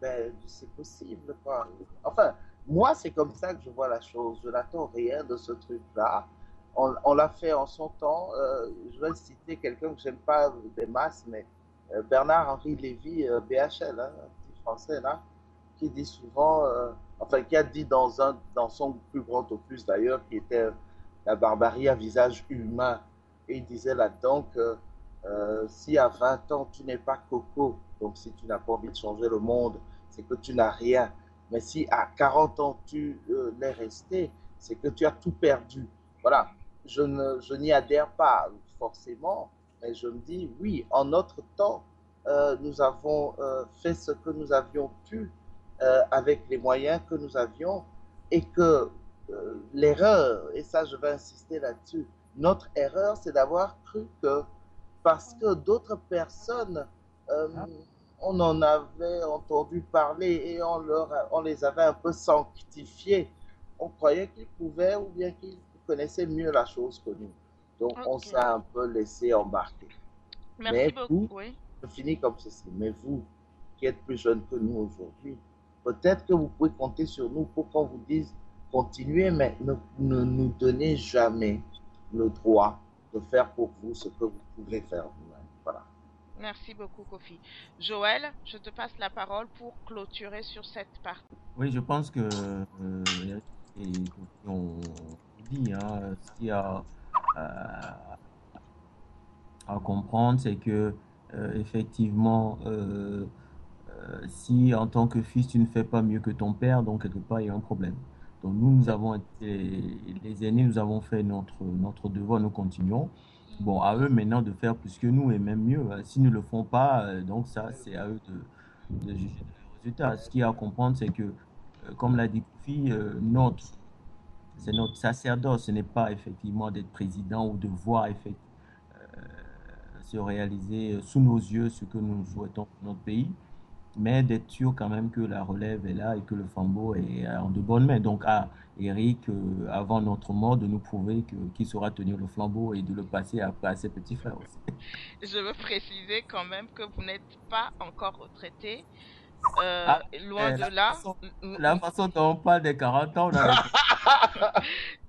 ben, c'est possible, quoi. Enfin, moi, c'est comme ça que je vois la chose. Je n'attends rien de ce truc-là. On l'a fait en son temps. Je vais citer quelqu'un que j'aime pas des masses, mais Bernard-Henri Lévy, BHL, hein, un petit français là, qui dit souvent, enfin qui a dit dans son plus grand opus d'ailleurs, qui était La barbarie à visage humain, et il disait là-dedans que si à 20 ans tu n'es pas coco, donc si tu n'as pas envie de changer le monde, c'est que tu n'as rien. Mais si à 40 ans tu l'es resté, c'est que tu as tout perdu. Voilà, je n'y adhère pas forcément, mais je me dis, oui, en notre temps, nous avons fait ce que nous avions pu avec les moyens que nous avions et que l'erreur, et ça je vais insister là-dessus, notre erreur c'est d'avoir cru que parce que d'autres personnes, euh, on en avait entendu parler et on les avait un peu sanctifiés, on croyait qu'ils pouvaient ou bien qu'ils connaissaient mieux la chose que nous. Donc on Ok. s'est un peu laissé embarquer. Merci Mais beaucoup. vous, Oui. je finis comme ceci, mais vous qui êtes plus jeune que nous aujourd'hui, peut-être que vous pouvez compter sur nous pour qu'on vous dise continuez, mais ne nous donnez jamais le droit de faire pour vous ce que vous pouvez faire vous-même. Voilà. Merci beaucoup, Kofi. Joël, je te passe la parole pour clôturer sur cette partie. Oui, je pense que Eric et Kofi ont dit, hein, ce qu'il y a à, à comprendre, c'est que effectivement, si en tant que fils, tu ne fais pas mieux que ton père, donc quelque part, il y a un problème. Donc nous avons été les aînés, nous avons fait notre devoir, nous continuons. Bon, à eux maintenant de faire plus que nous et même mieux. S'ils ne le font pas, donc ça, c'est à eux de juger de résultats. Ce qu'il y a à comprendre, c'est que, comme l'a dit Kofi, c'est notre sacerdoce, ce n'est pas effectivement d'être président ou de voir se réaliser sous nos yeux ce que nous souhaitons pour notre pays, mais d'être sûr quand même que la relève est là et que le flambeau est en de bonnes mains. Donc à Eric, avant notre mort, de nous prouver qu'il saura tenir le flambeau et de le passer après à ses petits frères aussi. Je veux préciser quand même que vous n'êtes pas encore retraité. Ah, Loin de là. la façon dont on parle des 40 ans,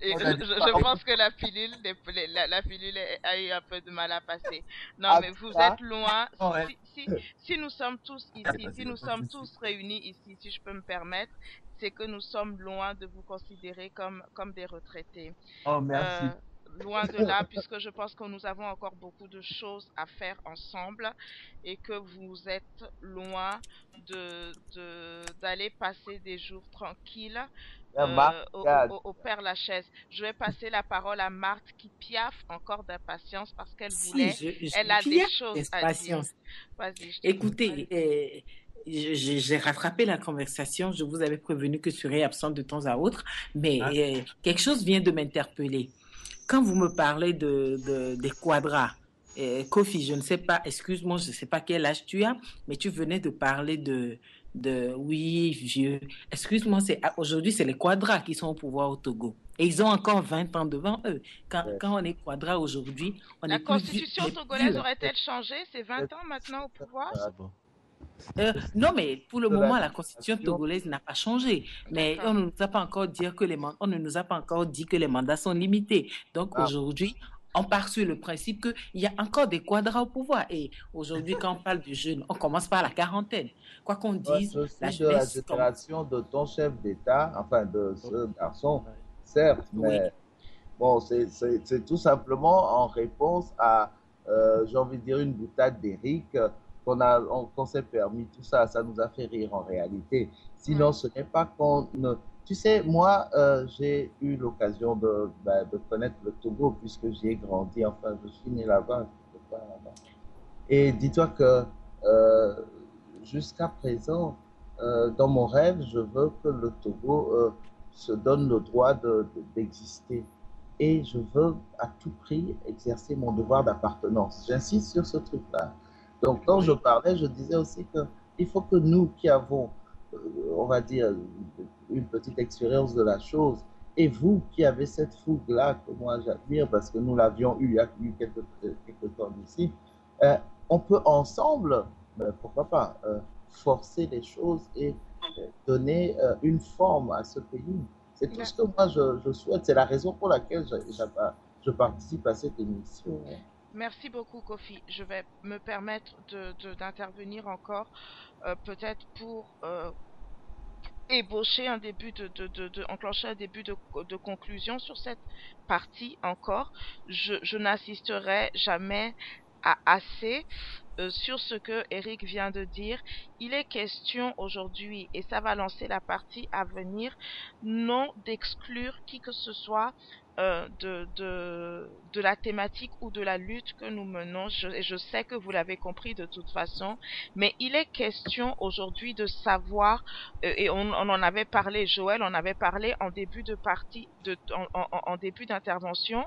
Et on a dit je pense que la pilule, la pilule a eu un peu de mal à passer. Non, Ah, mais vous ça, êtes loin. non, ouais. Si nous sommes tous ici, si nous sommes tous réunis ici, si je peux me permettre, c'est que nous sommes loin de vous considérer comme des retraités. Oh, merci. Euh, Loin de là, puisque je pense que nous avons encore beaucoup de choses à faire ensemble et que vous êtes loin d'aller passer des jours tranquilles Marc, regarde, au Père Lachaise. Je vais passer la parole à Marthe qui piaffe encore d'impatience parce qu'elle Si, voulait, elle a des piaffe choses à dire. d'impatience. Vas-y, je t'écoute. Écoutez, j'ai rattrapé la conversation. Je vous avais prévenu que je serais absente de temps à autre, mais Hein? quelque chose vient de m'interpeller. Quand vous me parlez des quadras, Kofi, je ne sais pas, excuse-moi, je ne sais pas quel âge tu as, mais tu venais de parler oui, vieux. Excuse-moi, aujourd'hui, c'est les quadras qui sont au pouvoir au Togo. Et ils ont encore 20 ans devant eux. Quand on est quadras aujourd'hui, on La est plus vieux. constitution togolaise aurait-elle changé? C'est 20 ans maintenant au pouvoir? C'est bon. Non, mais pour le de la moment, la constitution déclaration, togolaise n'a pas changé. Mais D'accord. on ne nous a pas encore dit que on ne nous a pas encore dit que les mandats sont limités. Donc ah, aujourd'hui, on part sur le principe qu'il y a encore des quadras au pouvoir. Et aujourd'hui, quand on parle de jeunes, on commence par la quarantaine. Quoi qu'on ouais, dise, je la suis de la jeunesse, comme... génération de ton chef d'État, enfin de ce garçon, certes, Oui, mais bon, c'est tout simplement en réponse à, j'ai envie de dire, une boutade d'Éric qu'on s'est permis tout ça. Ça nous a fait rire en réalité. Sinon, ce n'est pas qu'on ne... Tu sais, moi, j'ai eu l'occasion de connaître le Togo puisque j'y ai grandi. Enfin, je suis né là-bas, quelque part là-bas. Et dis-toi que euh, jusqu'à présent, dans mon rêve, je veux que le Togo se donne le droit d'exister. Et je veux à tout prix exercer mon devoir d'appartenance. J'insiste sur ce truc-là. Donc, quand je oui, parlais, je disais aussi qu'il faut que nous qui avons, on va dire, une petite expérience de la chose Et vous qui avez cette fougue-là, que moi j'admire, parce que nous l'avions eu il y a eu quelques temps d'ici, euh, on peut ensemble, pourquoi pas, forcer les choses et donner une forme à ce pays. C'est tout ce que moi je souhaite. C'est la raison pour laquelle je participe à cette émission. Merci beaucoup, Kofi. Je vais me permettre d'intervenir encore, peut-être pour ébaucher un début enclencher un début de conclusion sur cette partie encore. Je n'insisterai jamais assez sur ce que Eric vient de dire. Il est question aujourd'hui, et ça va lancer la partie à venir, non d'exclure qui que ce soit de la thématique ou de la lutte que nous menons. Je sais que vous l'avez compris de toute façon, mais il est question aujourd'hui de savoir, et on en avait parlé, Joël en avait parlé en début de partie, en début d'intervention,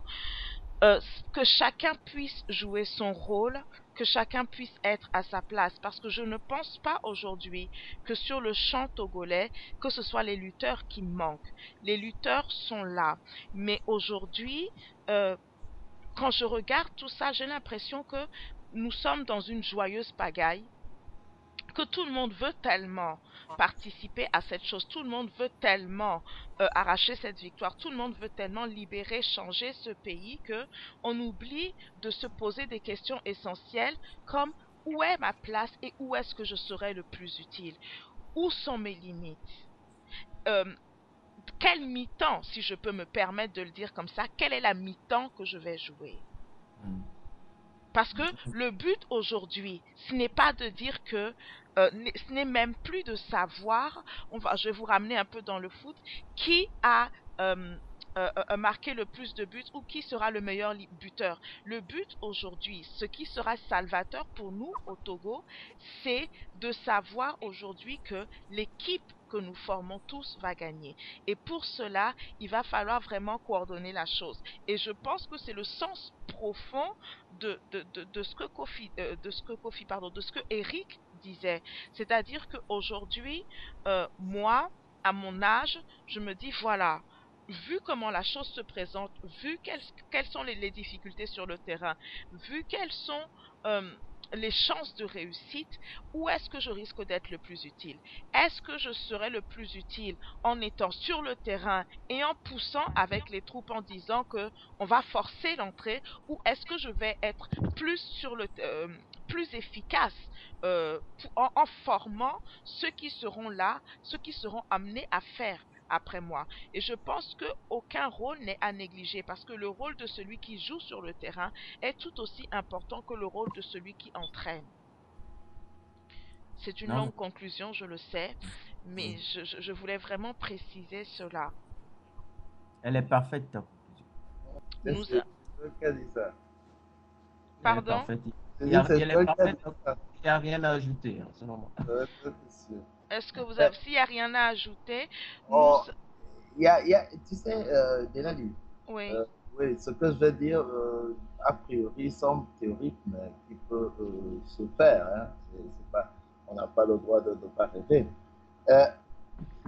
que chacun puisse jouer son rôle, que chacun puisse être à sa place, parce que je ne pense pas aujourd'hui que sur le champ togolais, que ce soit les lutteurs qui manquent. Les lutteurs sont là, mais aujourd'hui, quand je regarde tout ça, j'ai l'impression que nous sommes dans une joyeuse pagaille, que tout le monde veut tellement participer à cette chose, tout le monde veut tellement arracher cette victoire, tout le monde veut tellement libérer, changer ce pays, que on oublie de se poser des questions essentielles comme où est ma place et où est-ce que je serai le plus utile, où sont mes limites, quel mi-temps, si je peux me permettre de le dire comme ça, quelle est la mi-temps que je vais jouer. Parce que le but aujourd'hui, ce n'est pas de dire que, ce n'est même plus de savoir, je vais vous ramener un peu dans le foot, qui a marqué le plus de buts ou qui sera le meilleur buteur. Le but aujourd'hui, ce qui sera salvateur pour nous au Togo, c'est de savoir aujourd'hui que l'équipe que nous formons tous va gagner. Et pour cela, il va falloir vraiment coordonner la chose. Et je pense que c'est le sens profond de ce que de ce que Eric disait. C'est-à-dire qu'aujourd'hui, moi, à mon âge, je me dis, voilà, vu comment la chose se présente, vu quelles sont les difficultés sur le terrain, vu quelles sont les chances de réussite, où est-ce que je risque d'être le plus utile? Est-ce que je serai le plus utile en étant sur le terrain et en poussant avec les troupes en disant que on va forcer l'entrée, ou est-ce que je vais être plus plus efficace en formant ceux qui seront là, ceux qui seront amenés à faire après moi. Et je pense qu'aucun rôle n'est à négliger, parce que le rôle de celui qui joue sur le terrain est tout aussi important que le rôle de celui qui entraîne. C'est une longue conclusion, je le sais, mais je voulais vraiment préciser cela. Elle est parfaite, ta C'est conclusion. toi qui as dit ça. Pardon? Il n'y a rien à ajouter, hein, selon moi. Est-ce que vous avez, s'il n'y a rien à ajouter, tu sais, Denali, oui. Oui, ce que je vais dire, a priori, semble théorique, mais qui peut se faire. Hein. C'est pas, on n'a pas le droit de ne pas rêver.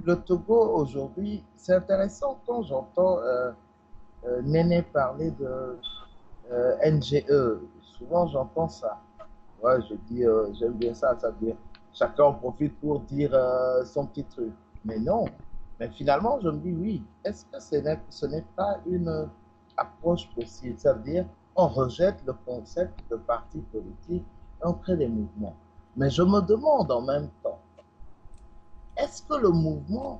Le Togo, aujourd'hui, c'est intéressant quand j'entends Néné parler de NGE. Souvent, j'entends ça. Ouais, je dis, j'aime bien ça, ça veut dire chacun en profite pour dire son petit truc. Mais non. Mais finalement, je me dis oui. Est-ce que ce n'est pas une approche possible? Ça veut dire on rejette le concept de parti politique et on crée des mouvements. Mais je me demande en même temps, est-ce que le mouvement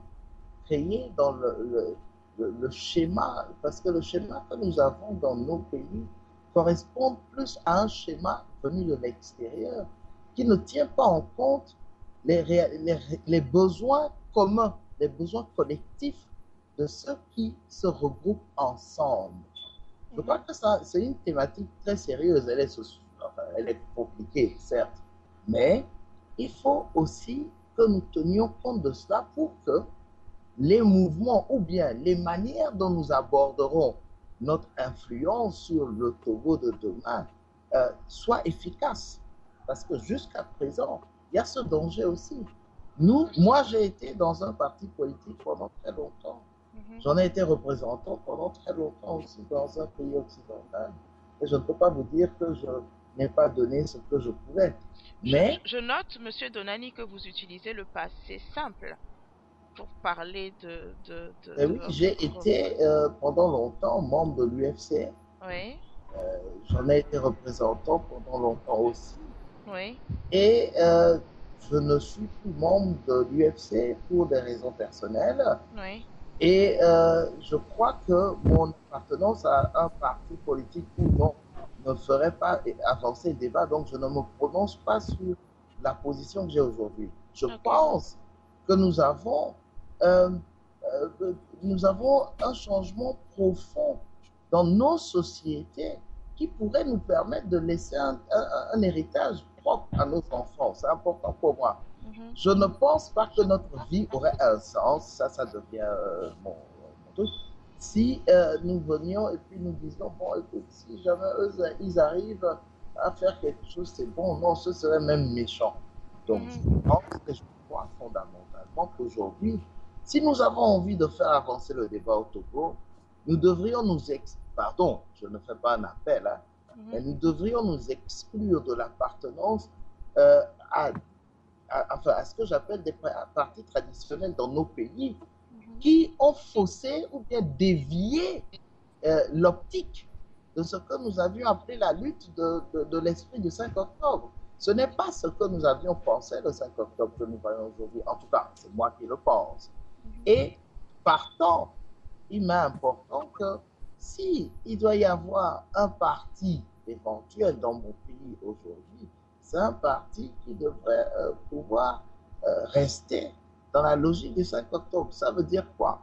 créé dans le schéma, parce que le schéma que nous avons dans nos pays correspond plus à un schéma venu de l'extérieur qui ne tient pas en compte les besoins communs, les besoins collectifs de ceux qui se regroupent ensemble. Je crois que c'est une thématique très sérieuse. Elle est compliquée, certes, mais il faut aussi que nous tenions compte de cela pour que les mouvements ou bien les manières dont nous aborderons notre influence sur le Togo de demain soient efficaces. Parce que jusqu'à présent, il y a ce danger aussi. Moi, j'ai été dans un parti politique pendant très longtemps. Mhm. J'en ai été représentant pendant très longtemps aussi dans un pays occidental. Et je ne peux pas vous dire que je n'ai pas donné ce que je pouvais. Mais, Je note, Monsieur Donani, que vous utilisez le passé simple pour parler mais de oui, j'ai votre... été pendant longtemps membre de l'UFC. Oui, J'en ai été représentant pendant longtemps aussi. oui, Et je ne suis plus membre de l'UFC pour des raisons personnelles. oui. Et je crois que mon appartenance à un parti politique ou non ne ferait pas avancer le débat. Donc, je ne me prononce pas sur la position que j'ai aujourd'hui. Je Ok. pense que euh, nous avons un changement profond dans nos sociétés qui pourrait nous permettre de laisser un héritage propre à nos enfants. C'est important pour moi. Mhm. Je ne pense pas que notre vie aurait un sens, ça devient mon truc, si nous venions et puis nous disions, bon, écoute, si jamais eux, ils arrivent à faire quelque chose, c'est bon, non, ce serait même méchant. Donc, je Mhm. pense et je crois fondamentalement qu'aujourd'hui, si nous avons envie de faire avancer le débat au Togo, nous devrions pardon, je ne fais pas un appel, hein, mais Mhm. nous devrions nous exclure de l'appartenance euh, à à ce que j'appelle des partis traditionnels dans nos pays Mhm. qui ont faussé ou bien dévié l'optique de ce que nous avions appelé la lutte de l'esprit du 5 octobre. Ce n'est pas ce que nous avions pensé le 5 octobre que nous voyons aujourd'hui. En tout cas, c'est moi qui le pense. Mhm. Et partant, il m'est important que si il doit y avoir un parti éventuel dans mon pays aujourd'hui, c'est un parti qui devrait pouvoir rester dans la logique du 5 octobre. Ça veut dire quoi?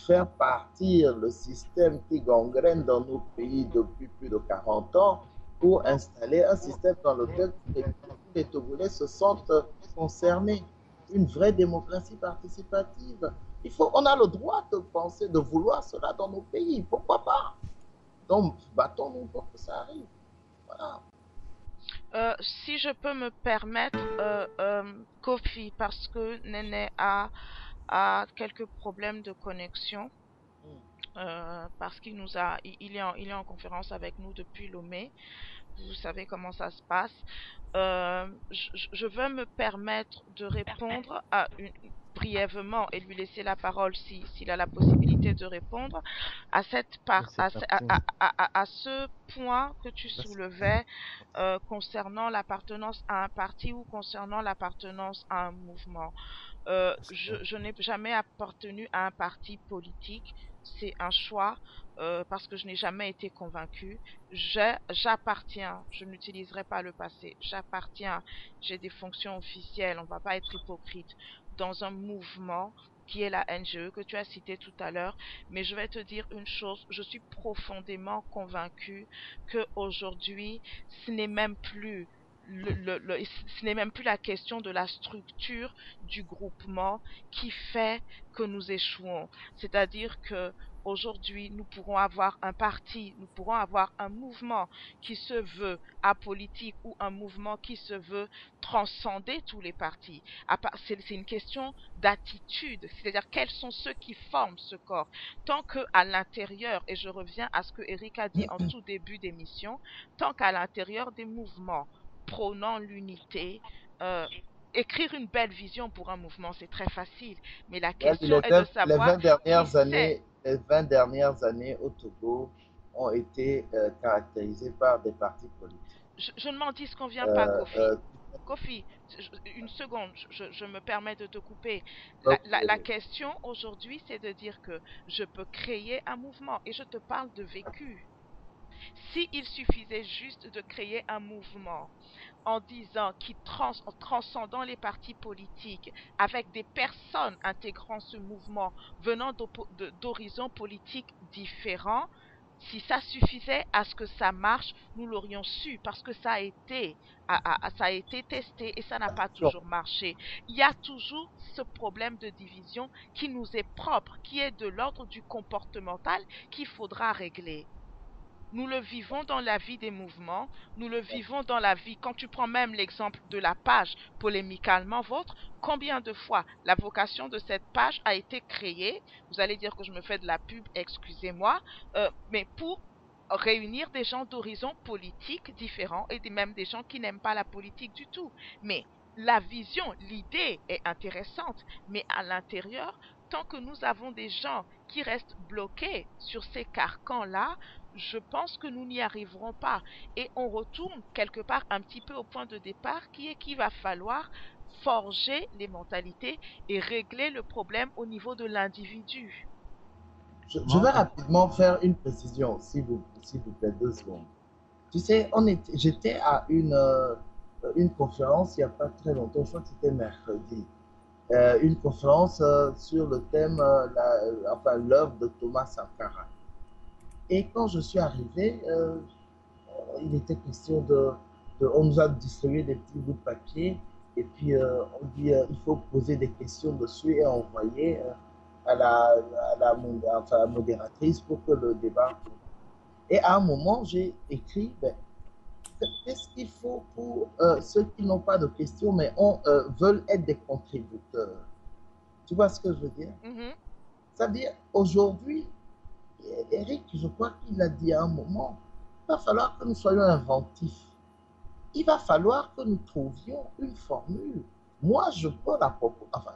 Faire partir le système qui gangrène dans nos pays depuis plus de 40 ans pour installer un système dans lequel tous les Togolais se sentent concernés. Une vraie démocratie participative. On a le droit de penser, de vouloir cela dans nos pays. Pourquoi pas? Donc, battons-nous pour que ça arrive. Voilà. Si je peux me permettre, Kofi, parce que Nene a quelques problèmes de connexion, parce qu'il nous a, il est en conférence avec nous depuis Lomé. Vous savez comment ça se passe. Je veux me permettre de répondre brièvement et lui laisser la parole s'il a la possibilité de répondre à C'est certain. à ce point que tu soulevais concernant l'appartenance à un parti ou concernant l'appartenance à un mouvement. Je n'ai jamais appartenu à un parti politique. C'est un choix parce que je n'ai jamais été convaincue. J'appartiens, je n'utiliserai pas le passé, j'appartiens, j'ai des fonctions officielles, on ne va pas être hypocrite, dans un mouvement qui est la NGE que tu as cité tout à l'heure, mais je vais te dire une chose, je suis profondément convaincue que aujourd'hui, ce n'est même plus ce n'est même plus la question de la structure du groupement qui fait que nous échouons. C'est-à-dire que aujourd'hui, nous pourrons avoir un parti, nous pourrons avoir un mouvement qui se veut apolitique ou un mouvement qui se veut transcender tous les partis. C'est une question d'attitude, c'est-à-dire quels sont ceux qui forment ce corps. Tant qu'à l'intérieur, et je reviens à ce que Eric a dit en tout début d'émission, tant qu'à l'intérieur des mouvements prônant l'unité, euh, écrire une belle vision pour un mouvement, c'est très facile. Mais la question est de Les savoir 20 qui dernières c'est. années, les 20 dernières années au Togo ont été caractérisées par des partis politiques. Je ne m'en dis ce qu'on vient pas, Euh, Kofi. euh, Kofi, une seconde, je me permets de te couper. ok, La question aujourd'hui, c'est de dire que je peux créer un mouvement et je te parle de vécu. S'il suffisait juste de créer un mouvement en disant en transcendant les partis politiques, avec des personnes intégrant ce mouvement venant d'horizons politiques différents, si ça suffisait à ce que ça marche, nous l'aurions su parce que ça a été testé et ça n'a pas attention, toujours marché. Il y a toujours ce problème de division qui nous est propre, qui est de l'ordre du comportemental qu'il faudra régler. Nous le vivons dans la vie des mouvements, nous le vivons dans la vie. Quand tu prends même l'exemple de la page polémiquement vôtre, combien de fois la vocation de cette page a été créée, vous allez dire que je me fais de la pub, excusez-moi, mais pour réunir des gens d'horizons politiques différents et même des gens qui n'aiment pas la politique du tout. Mais la vision, l'idée est intéressante, mais à l'intérieur, tant que nous avons des gens qui restent bloqués sur ces carcans-là, je pense que nous n'y arriverons pas. Et on retourne quelque part un petit peu au point de départ qui est qu'il va falloir forger les mentalités et régler le problème au niveau de l'individu. Je vais rapidement faire une précision, s'il vous plaît, 2 secondes. Tu sais, j'étais à une conférence il n'y a pas très longtemps, je crois que c'était mercredi. Une conférence sur le thème, enfin l'œuvre de Thomas Sankara. Et quand je suis arrivé, il était question on nous a distribué des petits bouts de papier et puis on dit il faut poser des questions dessus et envoyer enfin, la modératrice pour que le débat. Et à un moment, j'ai écrit qu'est-ce qu'il faut pour ceux qui n'ont pas de questions mais veulent être des contributeurs. Tu vois ce que je veux dire? Ça veut dire, aujourd'hui, Eric, je crois qu'il a dit à un moment, il va falloir que nous soyons inventifs. Il va falloir que nous trouvions une formule. Moi, je peux la proposer. Enfin,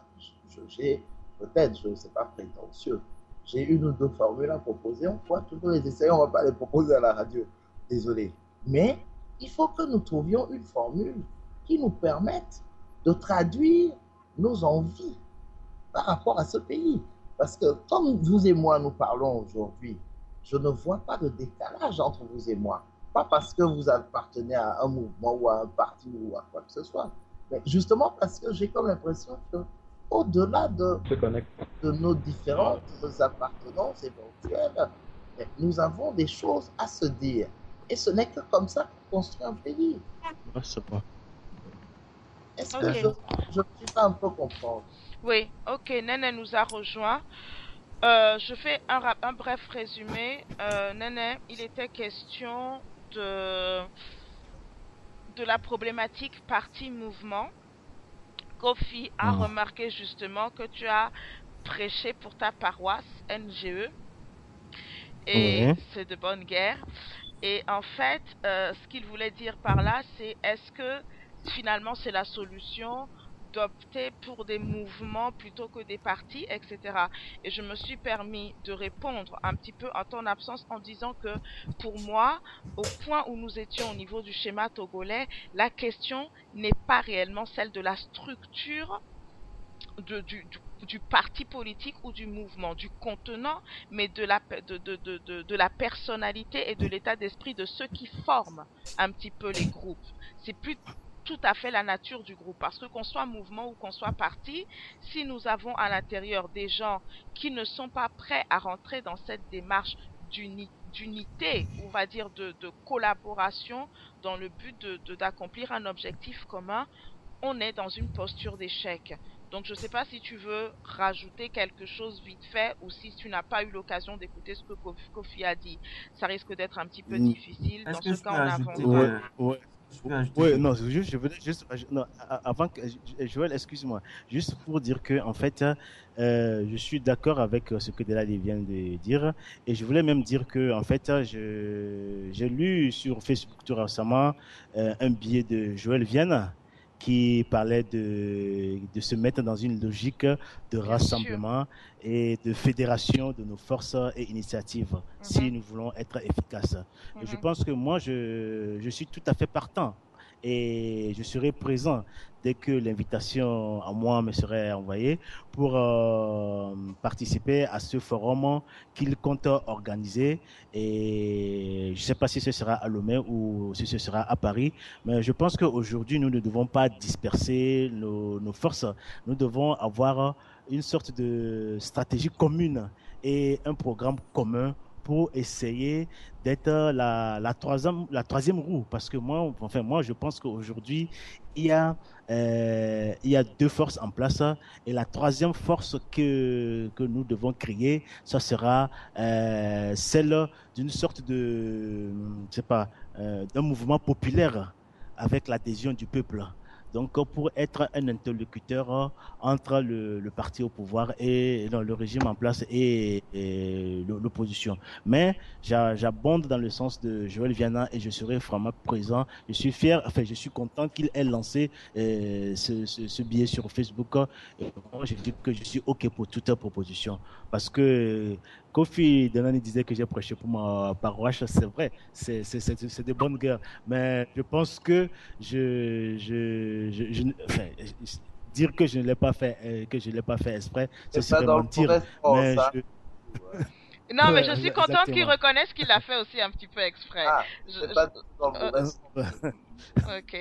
j'ai peut-être, je ne sais pas, prétentieux. J'ai 1 ou 2 formules à proposer. On pourra toujours les essayer. On ne va pas les proposer à la radio. Désolé. Mais il faut que nous trouvions une formule qui nous permette de traduire nos envies par rapport à ce pays. Parce que comme vous et moi nous parlons aujourd'hui, je ne vois pas de décalage entre vous et moi. Pas parce que vous appartenez à un mouvement ou à un parti ou à quoi que ce soit, mais justement parce que j'ai comme l'impression que au-delà de nos différentes appartenances éventuelles, nous avons des choses à se dire. Et ce n'est que comme ça qu'on construit un pays. Est-ce que je ne suis pas un peu comprendre? Oui, ok, Nene nous a rejoint. Je fais un bref résumé. Nene, il était question de la problématique parti-mouvement. Kofi a remarqué justement que tu as prêché pour ta paroisse NGE et c'est de bonne guerre. Et en fait, ce qu'il voulait dire par là, c'est est-ce que finalement c'est la solution d'opter pour des mouvements plutôt que des partis, etc. Et je me suis permis de répondre un petit peu en ton absence en disant que pour moi, au point où nous étions au niveau du schéma togolais, la question n'est pas réellement celle de la structure du parti politique ou du mouvement, du contenant, mais de la personnalité et de l'état d'esprit de ceux qui forment un petit peu les groupes. C'est plus tout à fait la nature du groupe, parce que qu'on soit mouvement ou qu'on soit parti, si nous avons à l'intérieur des gens qui ne sont pas prêts à rentrer dans cette démarche d'unité, on va dire de collaboration dans le but d'accomplir un objectif commun, on est dans une posture d'échec. Donc je ne sais pas si tu veux rajouter quelque chose vite fait ou si tu n'as pas eu l'occasion d'écouter ce que Kofi a dit. Ça risque d'être un petit peu difficile. Dans ce cas, on avance. Oui, non, je voulais juste, non, avant que Joël, excuse-moi, juste pour dire que en fait, je suis d'accord avec ce que Delali vient de dire, et je voulais même dire que en fait, j'ai lu sur Facebook tout récemment un billet de Joël Vienne qui parlait de se mettre dans une logique de rassemblement et de fédération de nos forces et initiatives si nous voulons être efficaces. Et je pense que moi, je suis tout à fait partant et je serai présent dès que l'invitation à moi me serait envoyée pour participer à ce forum qu'il compte organiser. Et je ne sais pas si ce sera à Lomé ou si ce sera à Paris, mais je pense qu'aujourd'hui, nous ne devons pas disperser nos forces. Nous devons avoir une sorte de stratégie commune et un programme commun pour essayer d'être la troisième roue. Parce que moi, je pense qu'aujourd'hui, il y a, il y a deux forces en place. Et la troisième force que nous devons créer, ça sera celle d'une sorte de, je sais pas, d'un mouvement populaire avec l'adhésion du peuple. Donc, pour être un interlocuteur entre le parti au pouvoir et non, le régime en place et l'opposition. Mais j'abonde dans le sens de Joël Viana et je serai vraiment présent. Je suis fier, enfin, je suis content qu'il ait lancé ce billet sur Facebook. Et moi, je dis que je suis OK pour toute proposition. Parce que Kofi Denani disait que j'ai prêché pour ma paroisse, c'est vrai, c'est de bonnes guerres. Mais je pense que enfin, dire que je ne l'ai pas fait, que je l'ai pas fait exprès, ce C'est pas serait dans le mentir. mauvais sens, Mais hein. je, Ouais. Non, mais je suis ouais, contente qu'il exactement. reconnaisse qu'il l'a fait aussi un petit peu exprès. Ah, c'est pas dans le mauvais sens. Ok.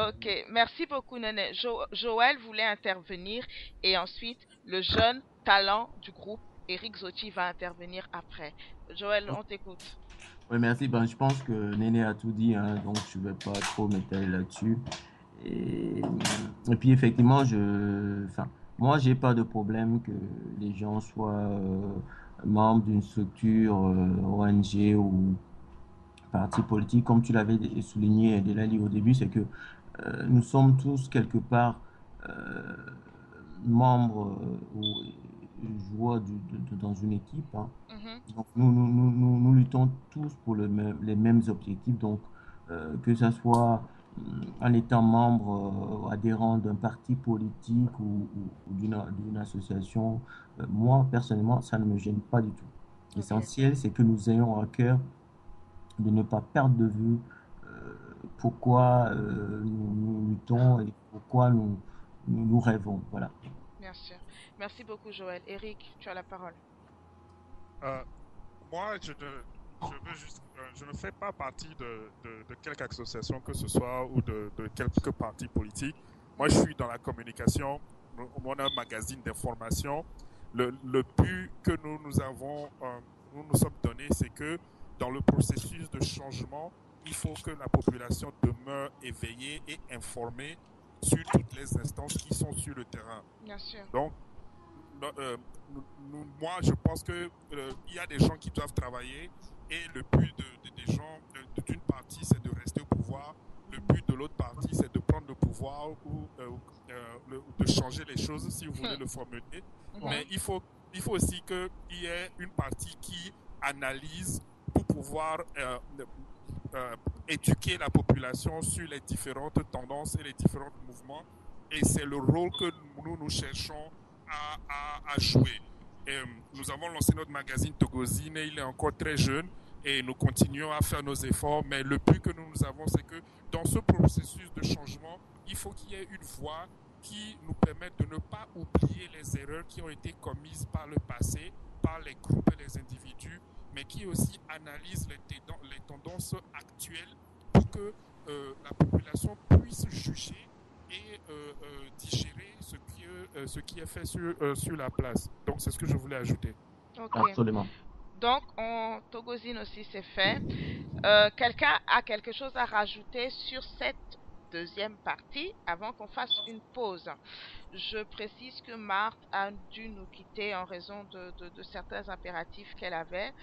Ok, merci beaucoup, Nene. Joël voulait intervenir et ensuite le jeune talent du groupe, Eric Zotti, va intervenir après. Joël, on t'écoute. Oui, merci. Ben, je pense que Néné a tout dit, hein, donc je ne vais pas trop m'étaler là-dessus. Et, et puis, effectivement, enfin, moi, j'ai pas de problème que les gens soient membres d'une structure ONG ou parti politique. Comme tu l'avais souligné, Delali, au début, c'est que nous sommes tous quelque part euh, membres ou joueurs dans une équipe, hein. Mhm. Donc, nous luttons tous pour les mêmes objectifs. Donc, que ce soit en étant membre, adhérent d'un parti politique ou d'une association, moi, personnellement, ça ne me gêne pas du tout. Ok, L'essentiel, c'est que nous ayons à cœur de ne pas perdre de vue pourquoi nous luttons et pourquoi nous rêvons. Voilà. bien sûr. Merci beaucoup, Joël. Eric, tu as la parole. Euh, moi, je veux juste, je ne fais pas partie de quelque association que ce soit ou de quelques partis politiques. Moi, je suis dans la communication. On a un magazine d'information. Le but que nous avons, nous sommes donnés, c'est que dans le processus de changement, il faut que la population demeure éveillée et informée sur toutes les instances qui sont sur le terrain. Bien sûr. Donc, moi, je pense que il y a des gens qui doivent travailler et le but des gens, d'une partie, c'est de rester au pouvoir. Le but de l'autre partie, c'est de prendre le pouvoir ou de changer les choses, si vous voulez le formuler. Mais il faut aussi qu'il y ait une partie qui analyse pour pouvoir éduquer la population sur les différentes tendances et les différents mouvements. Et c'est le rôle que nous cherchons à jouer. Et, nous avons lancé notre magazine Togozine, il est encore très jeune et nous continuons à faire nos efforts, mais le but que nous avons, c'est que dans ce processus de changement, il faut qu'il y ait une voix qui nous permette de ne pas oublier les erreurs qui ont été commises par le passé, par les groupes et les individus, mais qui aussi analyse les tendances actuelles pour que la population puisse juger et digérer ce qui est fait sur la place. Donc, c'est ce que je voulais ajouter. Ok. Absolument. Donc, Togozine aussi, c'est fait. Quelqu'un a quelque chose à rajouter sur cette deuxième partie avant qu'on fasse une pause? Je précise que Marthe a dû nous quitter en raison de certains impératifs qu'elle avait.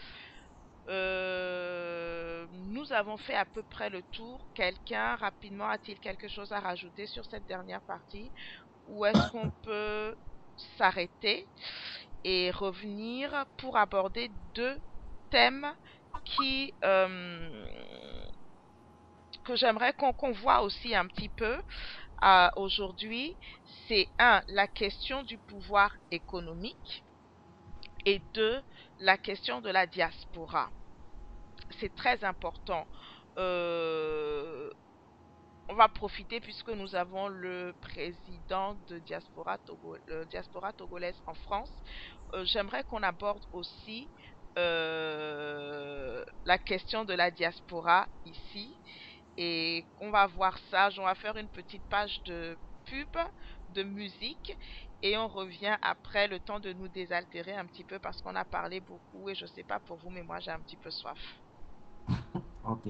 Nous avons fait à peu près le tour. Quelqu'un, rapidement, a-t-il quelque chose à rajouter sur cette dernière partie? Ou est-ce qu'on peut s'arrêter et revenir pour aborder deux thèmes qui que j'aimerais qu'on voit aussi un petit peu aujourd'hui? C'est la question du pouvoir économique et la question de la diaspora. C'est très important. On va profiter puisque nous avons le président de diaspora togolaise en France. J'aimerais qu'on aborde aussi la question de la diaspora ici et on va voir ça. On va faire une petite page de pub de musique et on revient après le temps de nous désaltérer un petit peu parce qu'on a parlé beaucoup et je sais pas pour vous, mais moi j'ai un petit peu soif. Ok.